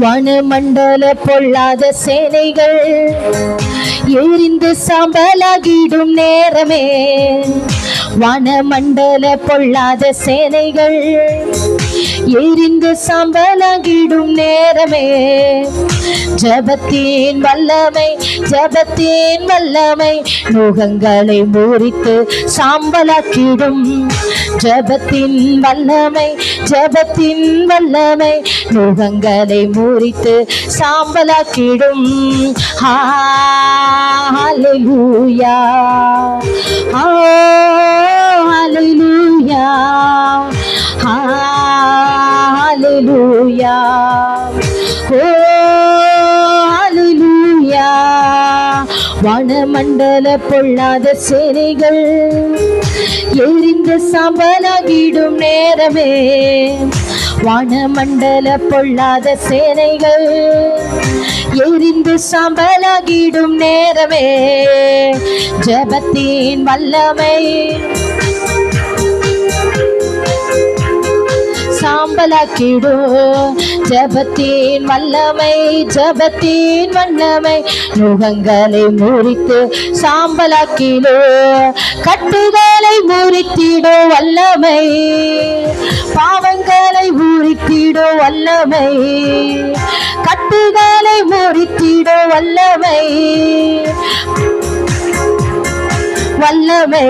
வனமண்டல பொல்லாத சேனைகள் எரிந்து சாம்பலாகிடும் நேரமே. வனமண்டல பொல்லாத சேனைகள் எரிந்து சாம்பலாகிடும் நேரமே. ஜெபத்தின் வல்லமை ஜெபத்தின் வல்லமை நுகங்களை முறித்து சாம்பலாக்கிடும். ஜெபத்தின் வல்லமை ஜெபத்தின் வல்லமை நுகங்களை முறித்து சாம்பலாக்கிடும். ஹல்லேலூயா ஹல்லேலூயா ஹல்லேலூயா ஹல்லேலூயா. வனமண்டல பொல்லாத சேனைகள் எரிந்து சாம்பலாகிடும் நேரமே. வானமண்டல பொல்லாத சேனைகள் எரிந்து சாம்பலாகிடும் நேரமே. ஜெபத்தின் வல்லமை சாம்பலாக்கிடும். ஜெபத்தின் வல்லமை ஜெபத்தின் வல்லமை நுகங்களை முறித்து சாம்பலாக்கிடோ. கட்டுகளை முறித்திடோ வல்லமை பாவங்களை முறித்திடோ வல்லமை. கட்டுகளை முறித்திடோ வல்லமை வல்லமை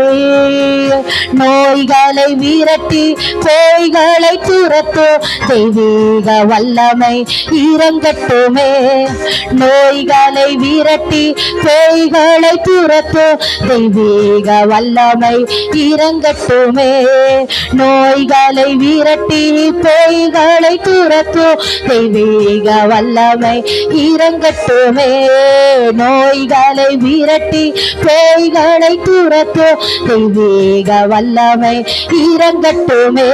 நோய்களை விரட்டி பேய்களை துரத்து தெய்வீக வல்லமை இறங்கட்டுமே. நோய்களை விரட்டி பேய்களை துரத்து தெய்வீக வல்லமை இறங்கட்டுமே. நோய்களை விரட்டி பேய்களை துரத்து தெய்வீக வல்லமை இறங்கட்டுமே. நோய்களை விரட்டி பேய்களை துரத்து தெய்வீக வல்லமை இறங்கட்டுமே.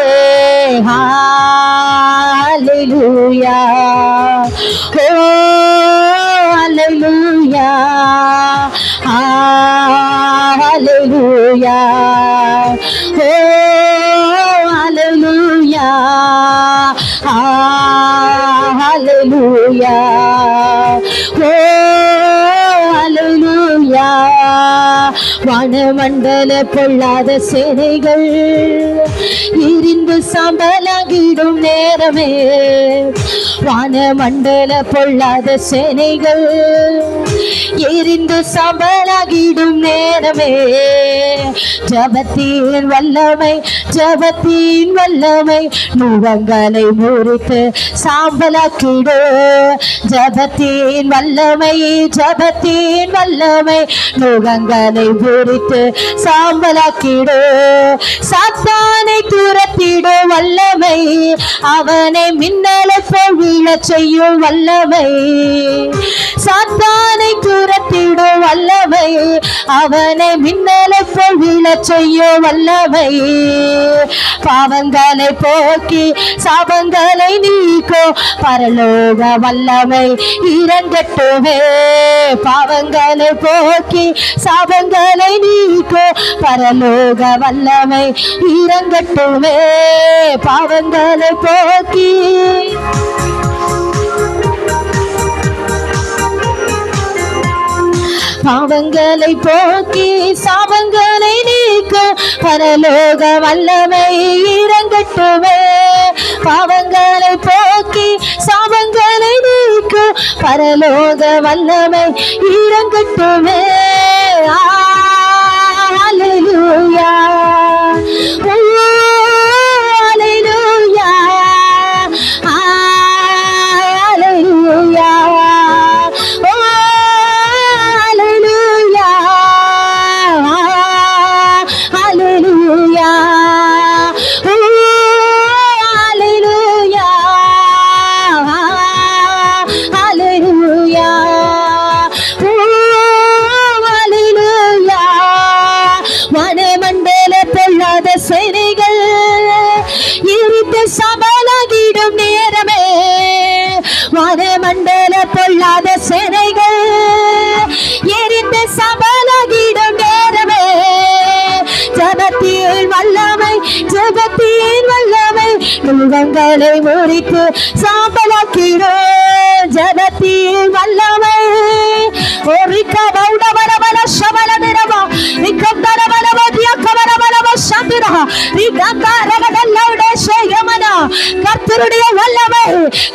ஹல்லேலூயா, ஓ ஹல்லேலூயா, ஹல்லேலூயா, ஓ ஹல்லேலூயா, ஹல்லேலூயா, ஓ ஹல்லேலூயா. வானமண்டல பொல்லாத சேனைகள் எரிந்து சாம்பலாகிடும் நேரமே. வானமண்டல பொல்லாத சேனைகள் எரிந்து சாம்பலாகிடும் நேரமே. ஜபத்தின் வல்லமை, ஜபத்தின் வல்லமை நுகங்களை முறித்து சாம்பலாக்கிடு. ஜபத்தின் வல்லமை, ஜபத்தின் வல்லமை நுகங்களை முறித்து சாம்பலாக்கிடு. சாத்தானை துரத்திடு வல்லமை, அவனை மின்னலை போல் வீழச் செய்யும் வல்லமை. சாத்தானை துரத்திடு வல்லமை, அவனை மின்னலை போல் வீழச் செய்யும் வல்லமை. பாவங்களை போக்கி சாபங்களை நீக்கும் பரலோக வல்லமை இறங்கட்டுமே. பாவங்களை போக்கி சாபங்களை நீக்கும் பரலோக வல்லமை இறங்கட்டுமே. பாவங்களை போக்கி பாவங்களை போக்கி சாபங்களை நீக்கும் பரலோக வல்லமை இறங்கட்டுமே. பாவங்களை போக்கி சாபங்களை நீக்கும் பரலோக வல்லமை இறங்கட்டுமே. ஹல்லேலூயா, ஹல்லேலூயா, ஹல்லேலூயா, சபலகிடும் நேரமே. வானமண்டல பொல்லாத சேனைகள் எரிந்து சபலகிடும் நேரமே. ஜபத்தின் வல்லமை, ஜபத்தின் வல்லமை நுகங்களை முறித்து சாம்பலாக்கிடும். ஜபத்தின் வல்லமை கர்த்தருடைய வல்லமை,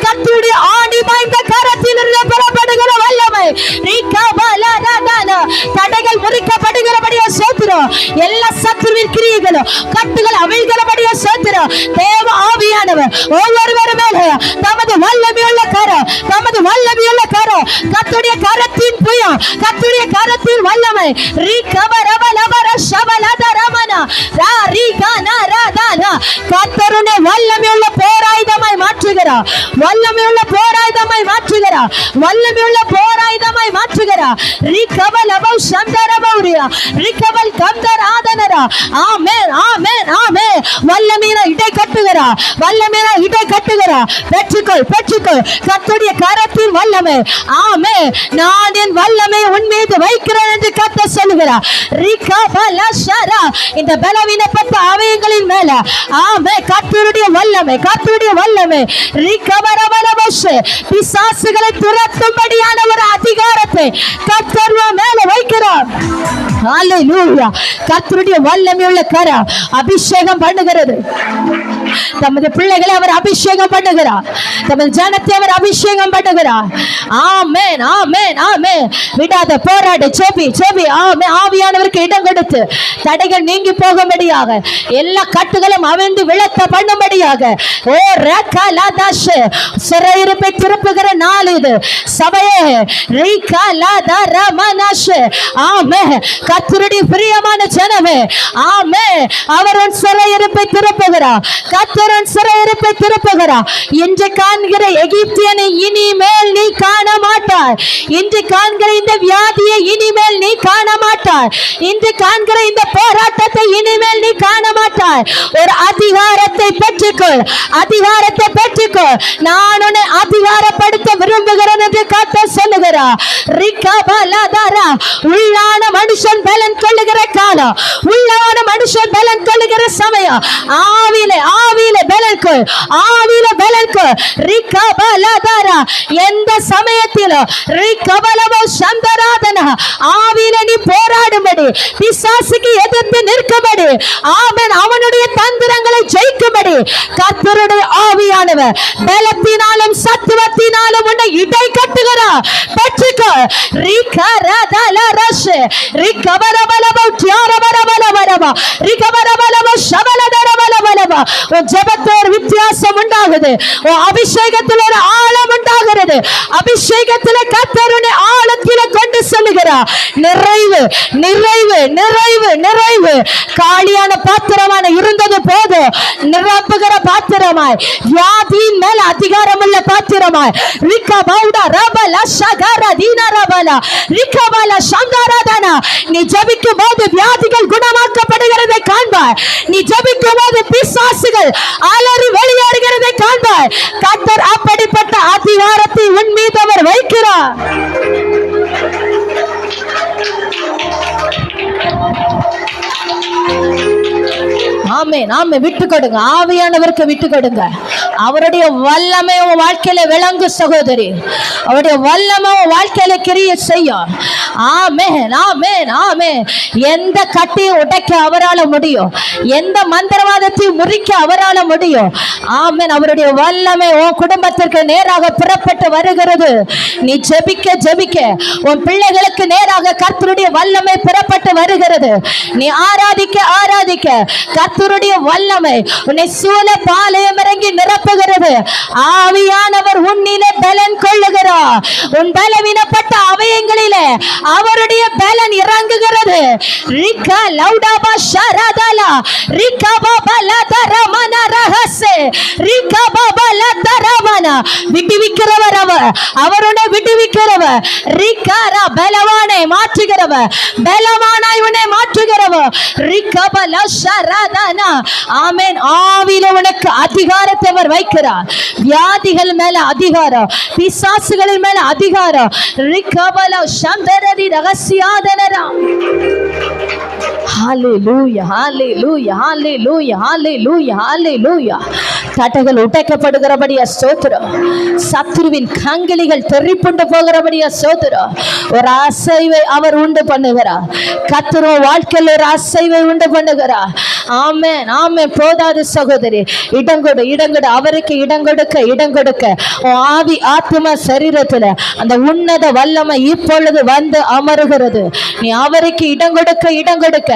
கர்த்தருடைய ஆணி வாய்ந்த கரத்தில் இருந்து பெறப்படுகிற வல்லமை. தடைகள் முறிக்கப்படுகிறபடியா சோத்திரம். எல்லா சத்துருவின் கிரியைகளும் கட்டுகள் அவிழ்கிறபடியா சோத்திரம். தேவ ஆவியானவர் ஒவ்வொருவரும் மேலே தமது வல்லமையுள்ள கரம், தமது வல்லமையுள்ள கரம், கர்த்தருடைய கரத்தின் புயம், கர்த்தருடைய கரத்தின் வல்லமை. கர்த்தருடைய வல்லமையுள்ள போராயுதமாய் மாற்றுகிறார், வல்லமையுள்ள போராயுதமாய் மாற்றுகிறார், வல்லமையுள்ள போராயுதமாய் மாற்றுகிறார். ரிகவல் அபௌ சந்தரபௌரியா, ரிகவல் கந்தராதனரா. ஆமென், ஆமென், ஆமென். வல்லமையில இடை கட்டுகிறார், வல்லமையில இடை கட்டுகிறார். பெற்றுக்கொள், பெற்றுக்கொள் கர்த்தருடைய கரத்தின் வல்லமை. ஆமென். நான் என் வல்லமை உன் மீது வைக்கிறேன் என்று கர்த்தர் சொல்லுகிறார். ரிகவல ஷரா, இந்த பலவீனப்பட்ட அவயங்களின் மேல ஆமென் கர்த்தருடைய வல்லமை, கர்த்தருடைய வல்லமை. ரிகவரவலவஷே, பிசாசுகளை துரத்தும்படியான ஒரு அதிகாரத்தை கர்த்தர் மேல வைக்கிறார். ஹல்லேலூயா. கர்த்தருடைய வல்லமையுள்ள கரம் அபிஷேகம் பண்ணுகிறது. தமது பிள்ளைகளை அவர் அபிஷேகம் பண்ணுகிறார். தமது ஜனத்தை அவர் அபிஷேகம் பண்ணுகிறார். ஆமென், ஆமென், ஆமென். விடாத போராடு, செபி செபி. ஆமென். ஆவியானவருக்கு இடம் கொடுத்து தடைகள் நீங்கி போகும்படியாக, எல்லா கட்டுகளும் அவிழ்ந்து விழத்த பண்ணும்படியாக, ஓ ரகலதாஷ் சிறையிருப்பை திருப்புகிற நாள் இது. சபையே ரிகலதரமனஷ். ஆமென். கர்த்தருடைய பிரியமான ஜனமே, ஆமென். அவர் உன் சிறையிருப்பை திருப்புகிறார். கர்த்தர் உன் சிறையிருப்பை திருப்புகிறார். இன்று காண்கிற எகிப்தியனை இனிமேல் நீ காண மாட்டாய். இன்று காண்கிற இந்த வியாதியை இனிமேல் நீ காண மாட்டாய். இன்று காண்கிற இந்த போராட்டத்தை இனிமேல் நீ காண மாட்டாய். ஒரு அதிகாரத்தை பெற்றுக்கொள், அதிகாரத்தை பெற்றுக்கொள். நான் உன்னை அதிகாரப்படுத்த விரும்புகிறேன் என்று கர்த்தர் சொல்லுகிறார். ரிகபலதரா. உள்ளான மனுஷன் பலன் கொள்ளுகிற காலம், உள்ளான மனுஷன் பலன் கொள்ளுகிற சமயம். ஆவிலே ஆவிலே பலன் கொள், ஆவிலே பலன் கொள். ரிகபலதரா. எந்த சமயத்திலும் ரிகபலவோ சந்தராதனா ஆவிலே நீ போராடும்படி, பிசாசுக்கு எதிர்த்து நிற்கும்படி, ஆமென், அவனுடைய தந்திரங்களை ஜெயிக்கும்படி கர்த்தருடைய ஆவியானவர் பலத்தினாலும் சத்துவத்தினாலும் உன்னை இடை கட்டுகிறார். பெற்றுக்கோ. ரிகரதலரஷ் ரிகபரபலவோ தியாரபரபலவரவா ரிகபரபலவோ ஷபலதரபலவரவா. உன் ஜெபத்தோர் வித்தியாசம் உண்டாகுது. உன் அபிஷேகத்தில் ஒரு ஆழம் உண்டாகிறது. அபிஷேகத்தில் கர்த்தருடைய ஆழத்தில் கொண்டு செல்லுகிறார். நிறைவு நிறைவு நிறைவு நிறைவு. காலியான பாத்திரமான இருந்தது போதும், நிரப்புகிற பாத்திரமாய், வியாதியின் மேல் அதிகாரமுள்ள பாத்திரமாய். ரிகபௌடா ரபல ஷகர தீனரபல ரிகபல சந்தரதனா. நீ ஜெபிக்கும் போது வியாதிகள் குணமாக்கப்படுகிறதை காண்பாய். நீ ஜெபிக்கும் போது பிசாசுகள் அலறி வெளியேறுகிறதை காண்பாய். கர்த்தர் அப்படிப்பட்ட அதிகாரத்தை உன் மீது அவர் வைக்கிறார். ஆமென், ஆமென். விட்டு கொடுங்க, ஆவியானவருக்கு விட்டு கொடுங்க. அவருடைய வல்லமை உன் வாழ்க்கையில விளங்கு சகோதரி. அவருடைய வல்லமை உன் வாழ்க்கையில கிரியை செய்யும். ஆமென், ஆமென், ஆமென். எந்த கட்டியை உடைக்க அவரால் முடியும், எந்த மந்திரவாதத்தையும் முறிக்க அவரால் முடியும். ஆமென். அவருடைய வல்லமை உன் குடும்பத்திற்கு நேராக புறப்பட்டு வருகிறது. நீ ஜெபிக்க ஜெபிக்க உன் பிள்ளைகளுக்கு நேராக கர்த்தருடைய வல்லமை புறப்பட்டு வருகிறது. நீ ஆராதிக்க ஆராதிக்க கர்த்தருடைய வல்லமை உன்னை சூழ பாளையம் இறங்கி நிரப்புகிறது. ஆவியானவர் உன்னிலே பலன் கொள்ளுகிறார். உன் பலவீனப்பட்ட அவயங்களிலே அவருடைய பலன் இறங்குகிறது. ரிகா லௌடாபா ஷரதலா ரிகா பலதரமன ரஹஸே ரிகா பலதரமன. விடுவிக்கிறவர் அவர், அவருடைய விடுவிக்கிறவர். ரிகாரா பலவானை மாற்றுகிறவர், பலவானாய் உன்னை மாற்றுகிறவர். ரிகா பல ஷரதனா. ஆமென். ஆவியில உனக்கு அதிகாரத்தை அவர் வைக்கிறார். வியாதிகள் மேல அதிகாரம், பிசாசுகளின் மேல அதிகாரம். ரிகபல சந்தரதி ரகசியாதனரா. ஹalleluya ஹalleluya ஹalleluya ஹalleluya ஹalleluya. தடைகள் உடைக்கப்படுகிறபடியா ஸ்தோத்திரம். சத்துருவின் கங்கிலிகள் தெறிப்புண்டு போகிறபடியா ஸ்தோத்திரம். ஒரு அசைவை அவர் உண்டு பண்ணுகிறார். கர்த்தர் வாழ்க்கையில் ஒரு அசைவை உண்டு பண்ணுகிறார். ஆமென், ஆமென். போதாது சகோதரி, இடங்கொடு இடங்கொடு. அவருக்கு இடங்கொடுக்க இடங்கொடுக்க ஆவி ஆத்மா சரீரத்துல அந்த உன்னத வல்லமை இப்பொழுது வந்து அமருகிறது. நீ அவருக்கு இடங்கொடுக்க இடங்கொடுக்க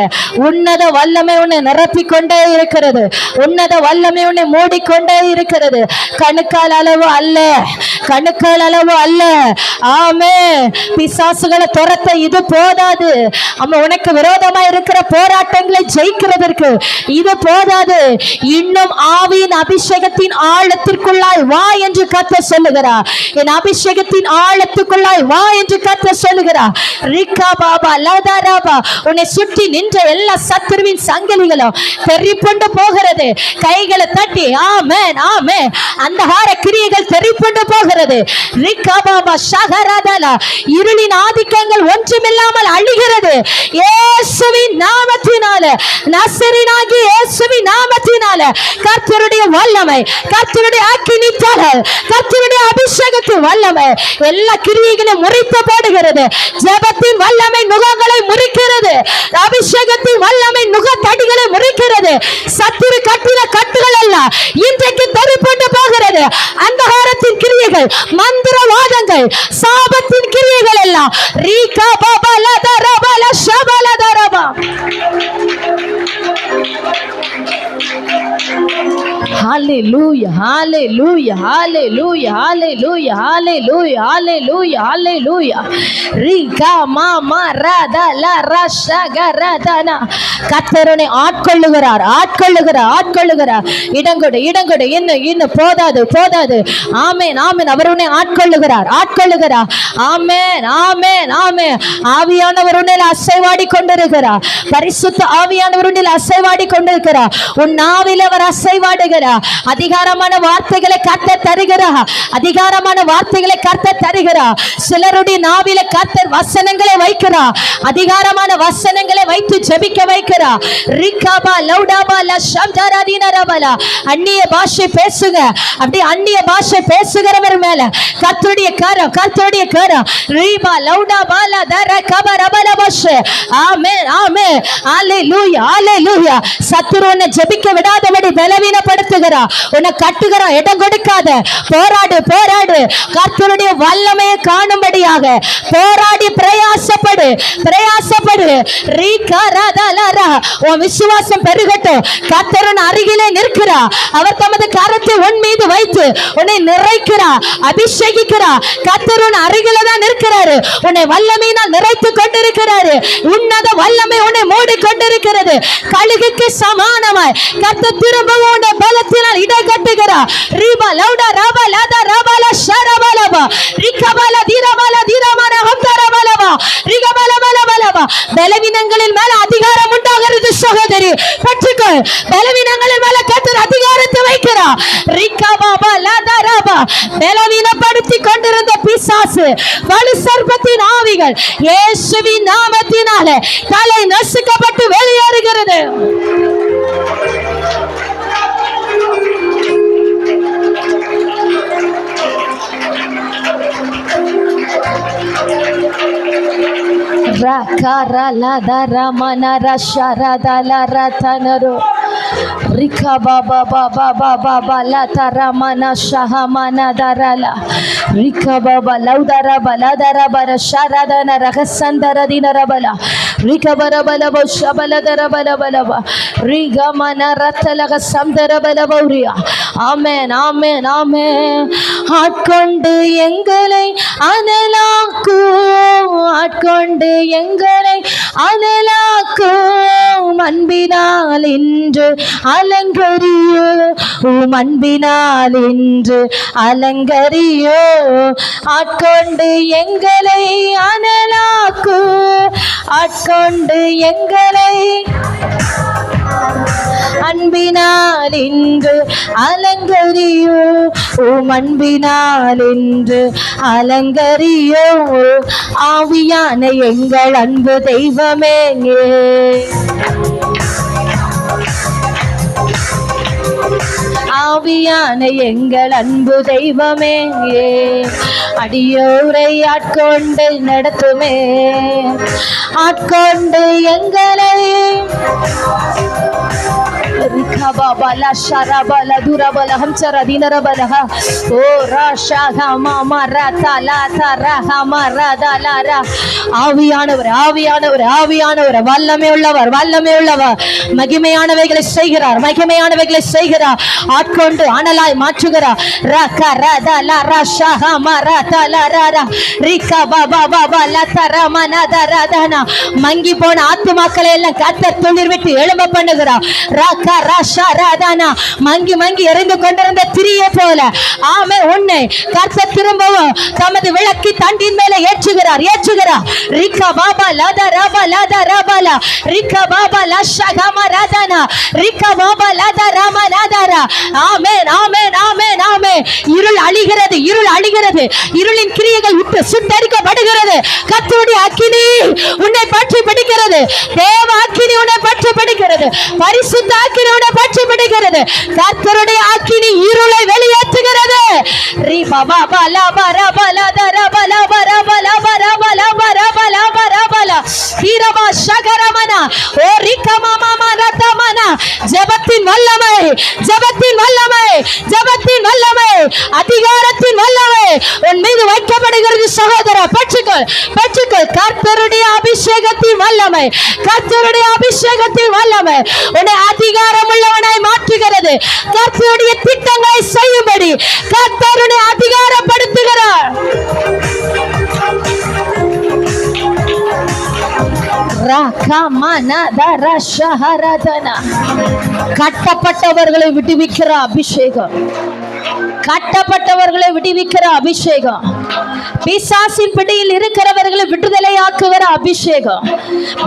உன்னத வல்லமை உன்னை நிரப்பிக்கொண்டே இருக்கிறது. உன்னத வல்லமை உன்னை மூடிக்கொண்டே இருக்கிறது. கணுக்கால் அளவு அல்ல, கணுக்கால் அளவு அல்ல. ஆமென். பிசாசுகளை துரத்த இது போதாது. உனக்கு விரோதமா இருக்கிற போராட்டங்களை ஜெயிக்கிறதற்கு இது போதாது. இன்னும் ஆவியின் அபிஷேகத்தின் ஆழத்திற்குள்ளாய் வா என்று கர்த்தர் சொல்லுகிறார். என் அபிஷேகத்தின் ஆழத்துக்குள்ளாய் வா என்று கர்த்தர் சொல்லுகிறார். ரிகா பாபா லதாராபா. உன்னை சுற்றி நின்ற எல்லா சத்துருவின் சங்கிலிகளும் தெரிப்புண்டு போகிறது. கைகளை தட்டி ஆமென் ஆமென். அந்தகார கிரியைகள் தெரிப்புண்டு போகிறது. ரிகா பாபா ஷகரதலா. இருளின் ஆதிக்கங்கள் ஒன்றுமில்லாமல் அழிகிறது. இயேசுவின் நாமத்தினால, நசரேயனாகிய இயேசுவின் நாமத்தினால கர்த்தருடைய வல்லமை, கர்த்தருடைய அக்கினித்தழல், கர்த்தருடைய அபிஷேகத்தின் வல்லமை எல்லா கிரியைகளையும் முறித்து போடுகிறது. ஜெபத்தின் வல்லமை நுகங்களை முறிக்கிறது. அபிஷேகத்தின் வல்லமை நுக தடிகளை முறிக்கிறது. சத்துரு கட்டின கட்டுகள் எல்லாம் இன்றைக்கு தரிப்பட்டு போகிறது. அந்தகாரத்தின் கிரியைகள், மந்திரவாதங்கள், சாபத்தின் கிரியைகள் எல்லாம் Reeka பாபல தரபல ஷபல தரபா. Hallelujah, hallelujah, hallelujah, hallelujah, hallelujah, hallelujah, hallelujah. Riga mama rada la rasha garadana. கர்த்தரனை ஆட்கொள்ளுகிறார், ஆட்கொள்ளுகிறார், ஆட்கொள்ளுகிறார். இடங்கொடு இடங்கொடு, இன்னும் போதாது போதாது. ஆமென் ஆமென். அவர் உன்னை ஆட்கொள்ளுகிறார், ஆட்கொள்ளுகிறார். ஆமென் ஆமென் ஆமென். ஆவியானவர் உன்னில் அசைவாடி கொண்டிருக்கிறார். பரிசுத்த ஆவியானவர் உன்னில் அசைவாடி கொண்டிருக்கிறார். உன் நாவில் அவர் அசைவாடுகிறார். அதிகாரமான வார்த்தைகளை கர்த்தர் தருகிறார். அதிகாரமான வார்த்தைகளை கர்த்தர் தருகிறார். சிலருடைய நாவில கர்த்தர் வசனங்களை வைக்கிறார். அதிகாரமான வசனங்களை வைத்து ஜெபிக்க வைக்கிறார். ரிகாபா லௌடாபா லஷம்தரதினரபலா. அந்நிய பாஷை பேசுங்க. அப்படி அந்நிய பாஷை பேசுகிறவர் மேல கர்த்தருடைய கரம், கர்த்தருடைய கரம். ரிபா லௌடாபா லதர கபரபல பாஷ. ஆமென் ஆமென். ஹalleluya ஹalleluya. சத்துருவை ஜெபிக்க விடாதபடி பலவீனப்படுத்துகிறா, உன்னை கட்டுகிறா. இடம் கொடுக்காத. போராடு போராடு. கர்த்தருடைய வல்லமையை காணும்படியாக போராடி பிரயாசப்படு பிரயாசப்படு. உன் விசுவாசம் பெருகட்டும். கர்த்தரின் அருகிலே நிற்கிறா. அவர் தமது கரத்தை உன் மீது வைத்து உன்னை நிறைக்கிறார், அபிஷேகிக்கிறார். கர்த்தரின் அருகில தான் இருக்கிறாரு. உன்னை வல்லமையினால் நிறைத்து கொண்டிருக்கிறாரு. உன்னத வல்லமை உன்னை மூடி கொண்டிருக்கிறது. கழுகுக்கு சமானமாய் கர்த்தர் திரும்பவும் உன்னை பலத்தினால் இடை கட்டுகிறார். ரீபா லௌடா ரபா லதா ரபா ல ஷரபலபா ரிகபல தீரபல தீரமன ஹந்தரபலபா ரிகபல பலபலபா. பலவீனங்களின் மேல அதிகாரம் உண்டாகிறது சகோதரி. பெற்றுக்கொள். பலவீனங்களின் மேல கர்த்தர் அதிகாரத்தை வைக்கிறார். ரிகபா லதா ரபா. பலவீனப்படுத்தி கொண்டிருந்த பிசாசு, வலு சர்ப்பத்தின் ஆவிகள் இயேசுவின் நாமத்தினாலே தலை நசுக்கப்பட்டு வெளியேறுகிறது. Rika baba baba baba bala taramana shahamana darala Rika baba laudara baladara bara sharadana ragasandara dinarabala Rika bara bala shabala darabala balaba Riga mana ratalaga samdara balabauria. Amen amen amen. ஆட்கொண்டு எங்களை அனலாக்கும், ஆட்கொண்டு எங்களை அனலாக்கும். அன்பினால் இன்று அலங்கரியோ, அன்பினால் இன்று அலங்கரியோ. ஆட்கொண்டு எங்களை அனலாக்கும், ஆட்கொண்டு எங்களை அன்பினால் இன்று அலங்கரியோ, அன்பினால் இன்று அலங்கரியோ. ஆவியான எங்கள் அன்பு தெய்வமே, ஆவியான எங்கள் அன்பு தெய்வமே, அடியோரை ஆட்கொண்டு நடத்துமே, ஆட்கொண்டு எங்களை Rikabala sharabala durabala hamchara dinarabala o rashaga mama rata lata raha marada lara. ஆவியானவர் ஆவியானவர் ஆவியானவர் வல்லமை உள்ளவர் வல்லமை உள்ளவர். மகிமையானவைகளை செய்கிறார், மகிமையானவைகளை செய்கிறார். ஆட்கொண்டு அனலாய் மாற்றுகிறார். ரக ரத லர ஷஹ மரத லரர ரிக பப பப லதர மனதரதன. மங்கி போன ஆத்துமாக்களை எல்லாம் கர்த்தர் துளிர் விட்டு எழும்ப பண்ணுகிறார். ரக ரஷரதன. மங்கி மங்கி எரிந்து கொண்டிருந்த திரியை போல ஆமே உன்னை கர்த்தர் திரும்பவும் தமது விளக்கி தண்டின் மேலே ஏற்றுகிறார் ஏற்றுகிறார். ரிகா பாபா லத ரபா லத ரபலா ரிகா பாபா லஷகம ரதன ரிகா பாபா லத ரம லதர. ஆமென் ஆமென் ஆமென் ஆமென். இருள் அழிகிறது, இருள் அழிகிறது. இருளின் கிரியைகள் விட்டு சுட்டரிக்கப்படுகிறது. கர்த்தருடைய அக்கினி உன்னை பற்றி பிடிக்கிறது. தேவ அக்கினி உன்னை பற்றி பிடிக்கிறது. பரிசுத்த அக்கினி உன்னை பற்றி பிடிக்கிறது. கர்த்தருடைய அக்கினி இருளை வெளியேற்றுகிறது. ரி பாபா பல பர பல தர பல பர பல பர பல பர பல பர பல ஹீரமா ஷகரமனா ஓ ரிகமா மாமா ரதமனா. ஜெபத்தின் வல்லமை, ஜெபத்தின் ஜெபத்தின் வல்லமை, அதிகாரத்தின் வல்லமை உன் மீது வைக்கப்படுகிறது சகோதரா. பெற்றுக்கொள், பெற்றுக்கொள். கர்த்தருடைய அபிஷேகத்தின் வல்லமை, கர்த்தருடைய அபிஷேகத்தின் வல்லமை உன்னை அதிகாரம் உள்ளவனாய் மாற்றுகிறது. கர்த்தருடைய திட்டங்களை செய்யும்படி கர்த்தருடைய அதிகாரப்படுத்துகிறார். கட்டப்பட்டவர்களை விடுவிக்கிற அபிஷேகம், கட்டப்பட்டவர்களை விடுவிக்கிற அபிஷேகம், பிசாசின் பிடியில் இருக்கிறவர்களை விடுதலையாக்குகிற அபிஷேகம்,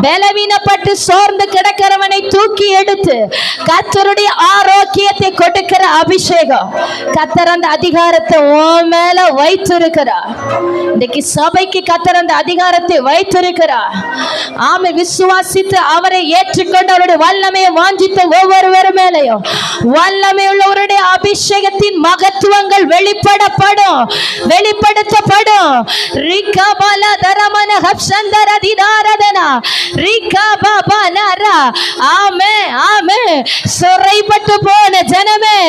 பலவீனப்பட்டு சோர்ந்து கிடக்கிறவனை தூக்கி எடுத்து கர்த்தருடைய ஆரோக்கியத்தை கொடுக்கிற அபிஷேகம். கர்த்தர் அந்த அதிகாரத்தை உன் மேல வைத்திருக்கிறார். இன்னைக்கு சபைக்கு கர்த்தர் அந்த அதிகாரத்தை வைத்திருக்கிறார். ஆமை விசுவாசித்து அவரை ஏற்றுக்கொண்டு அவருடைய வல்லமையை வாஞ்சித்த ஒவ்வொருவரும் மேலையும் வல்லமை உள்ளவருடைய அபிஷேகத்தின் மகத்துவங்கள் வெளிப்படப்படும், வெளிப்படுத்தப்படும். சிறைப்பட்டு போன ஜனமே,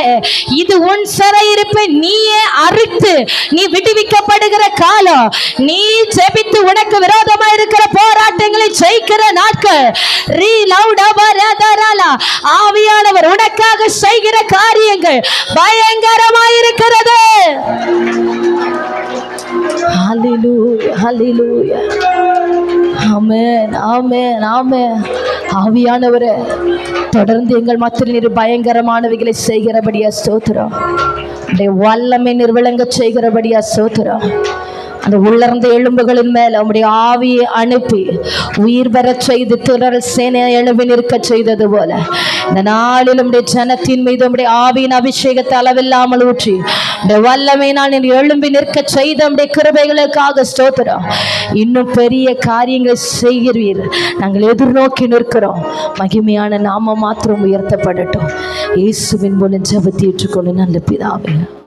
இது உன் சிறையிருப்பை நீயே அறுத்து நீ விடுவிக்கப்படுகிற காலம். நீ ஜெபித்து உனக்கு விரோதமா இருக்கிற போராட்டங்களை ஜெயிக்கிற நாட்கள். ஆவியானவர் உனக்காக செய்கிற காரியங்கள் பயங்கரமாயிருக்கிறது. ஹல்லேலூயா, ஹல்லேலூயா. ஆமென், ஆமென், ஆமென். ஆவியானவரே, தொடர்ந்து எங்கள் மத்தியில் நீர் பயங்கரமானவைகளை செய்கிறபடியா ஸ்தோத்திரம். வல்லமை நீர் விளங்க செய்கிறபடியா ஸ்தோத்திரம். அந்த உள்ளர்ந்த எலும்புகளின் மேல் உம்முடைய ஆவியை அனுப்பி உயிர் பெறச் செய்து திரள் சேனை எழுப்பி நிற்க செய்தது போல இந்த நாளில் உம்முடைய ஜனத்தின் மீது உம்முடைய ஆவியின் அபிஷேகத்தை அளவில்லாமல் ஊற்றி இந்த வல்லமையினால் நீர் எழும்பி நிற்க செய்த உம்முடைய கிருபைகளுக்காக ஸ்தோத்திரம். இன்னும் பெரிய காரியங்களை செய்கிறீர், நாங்கள் எதிர்நோக்கி நிற்கிறோம். மகிமையான நாம மாத்திரம் உயர்த்தப்படட்டும். இயேசுவின் மூலம் ஜெபத்தை ஏற்றுக்கொண்டு நல்ல பிதாவே.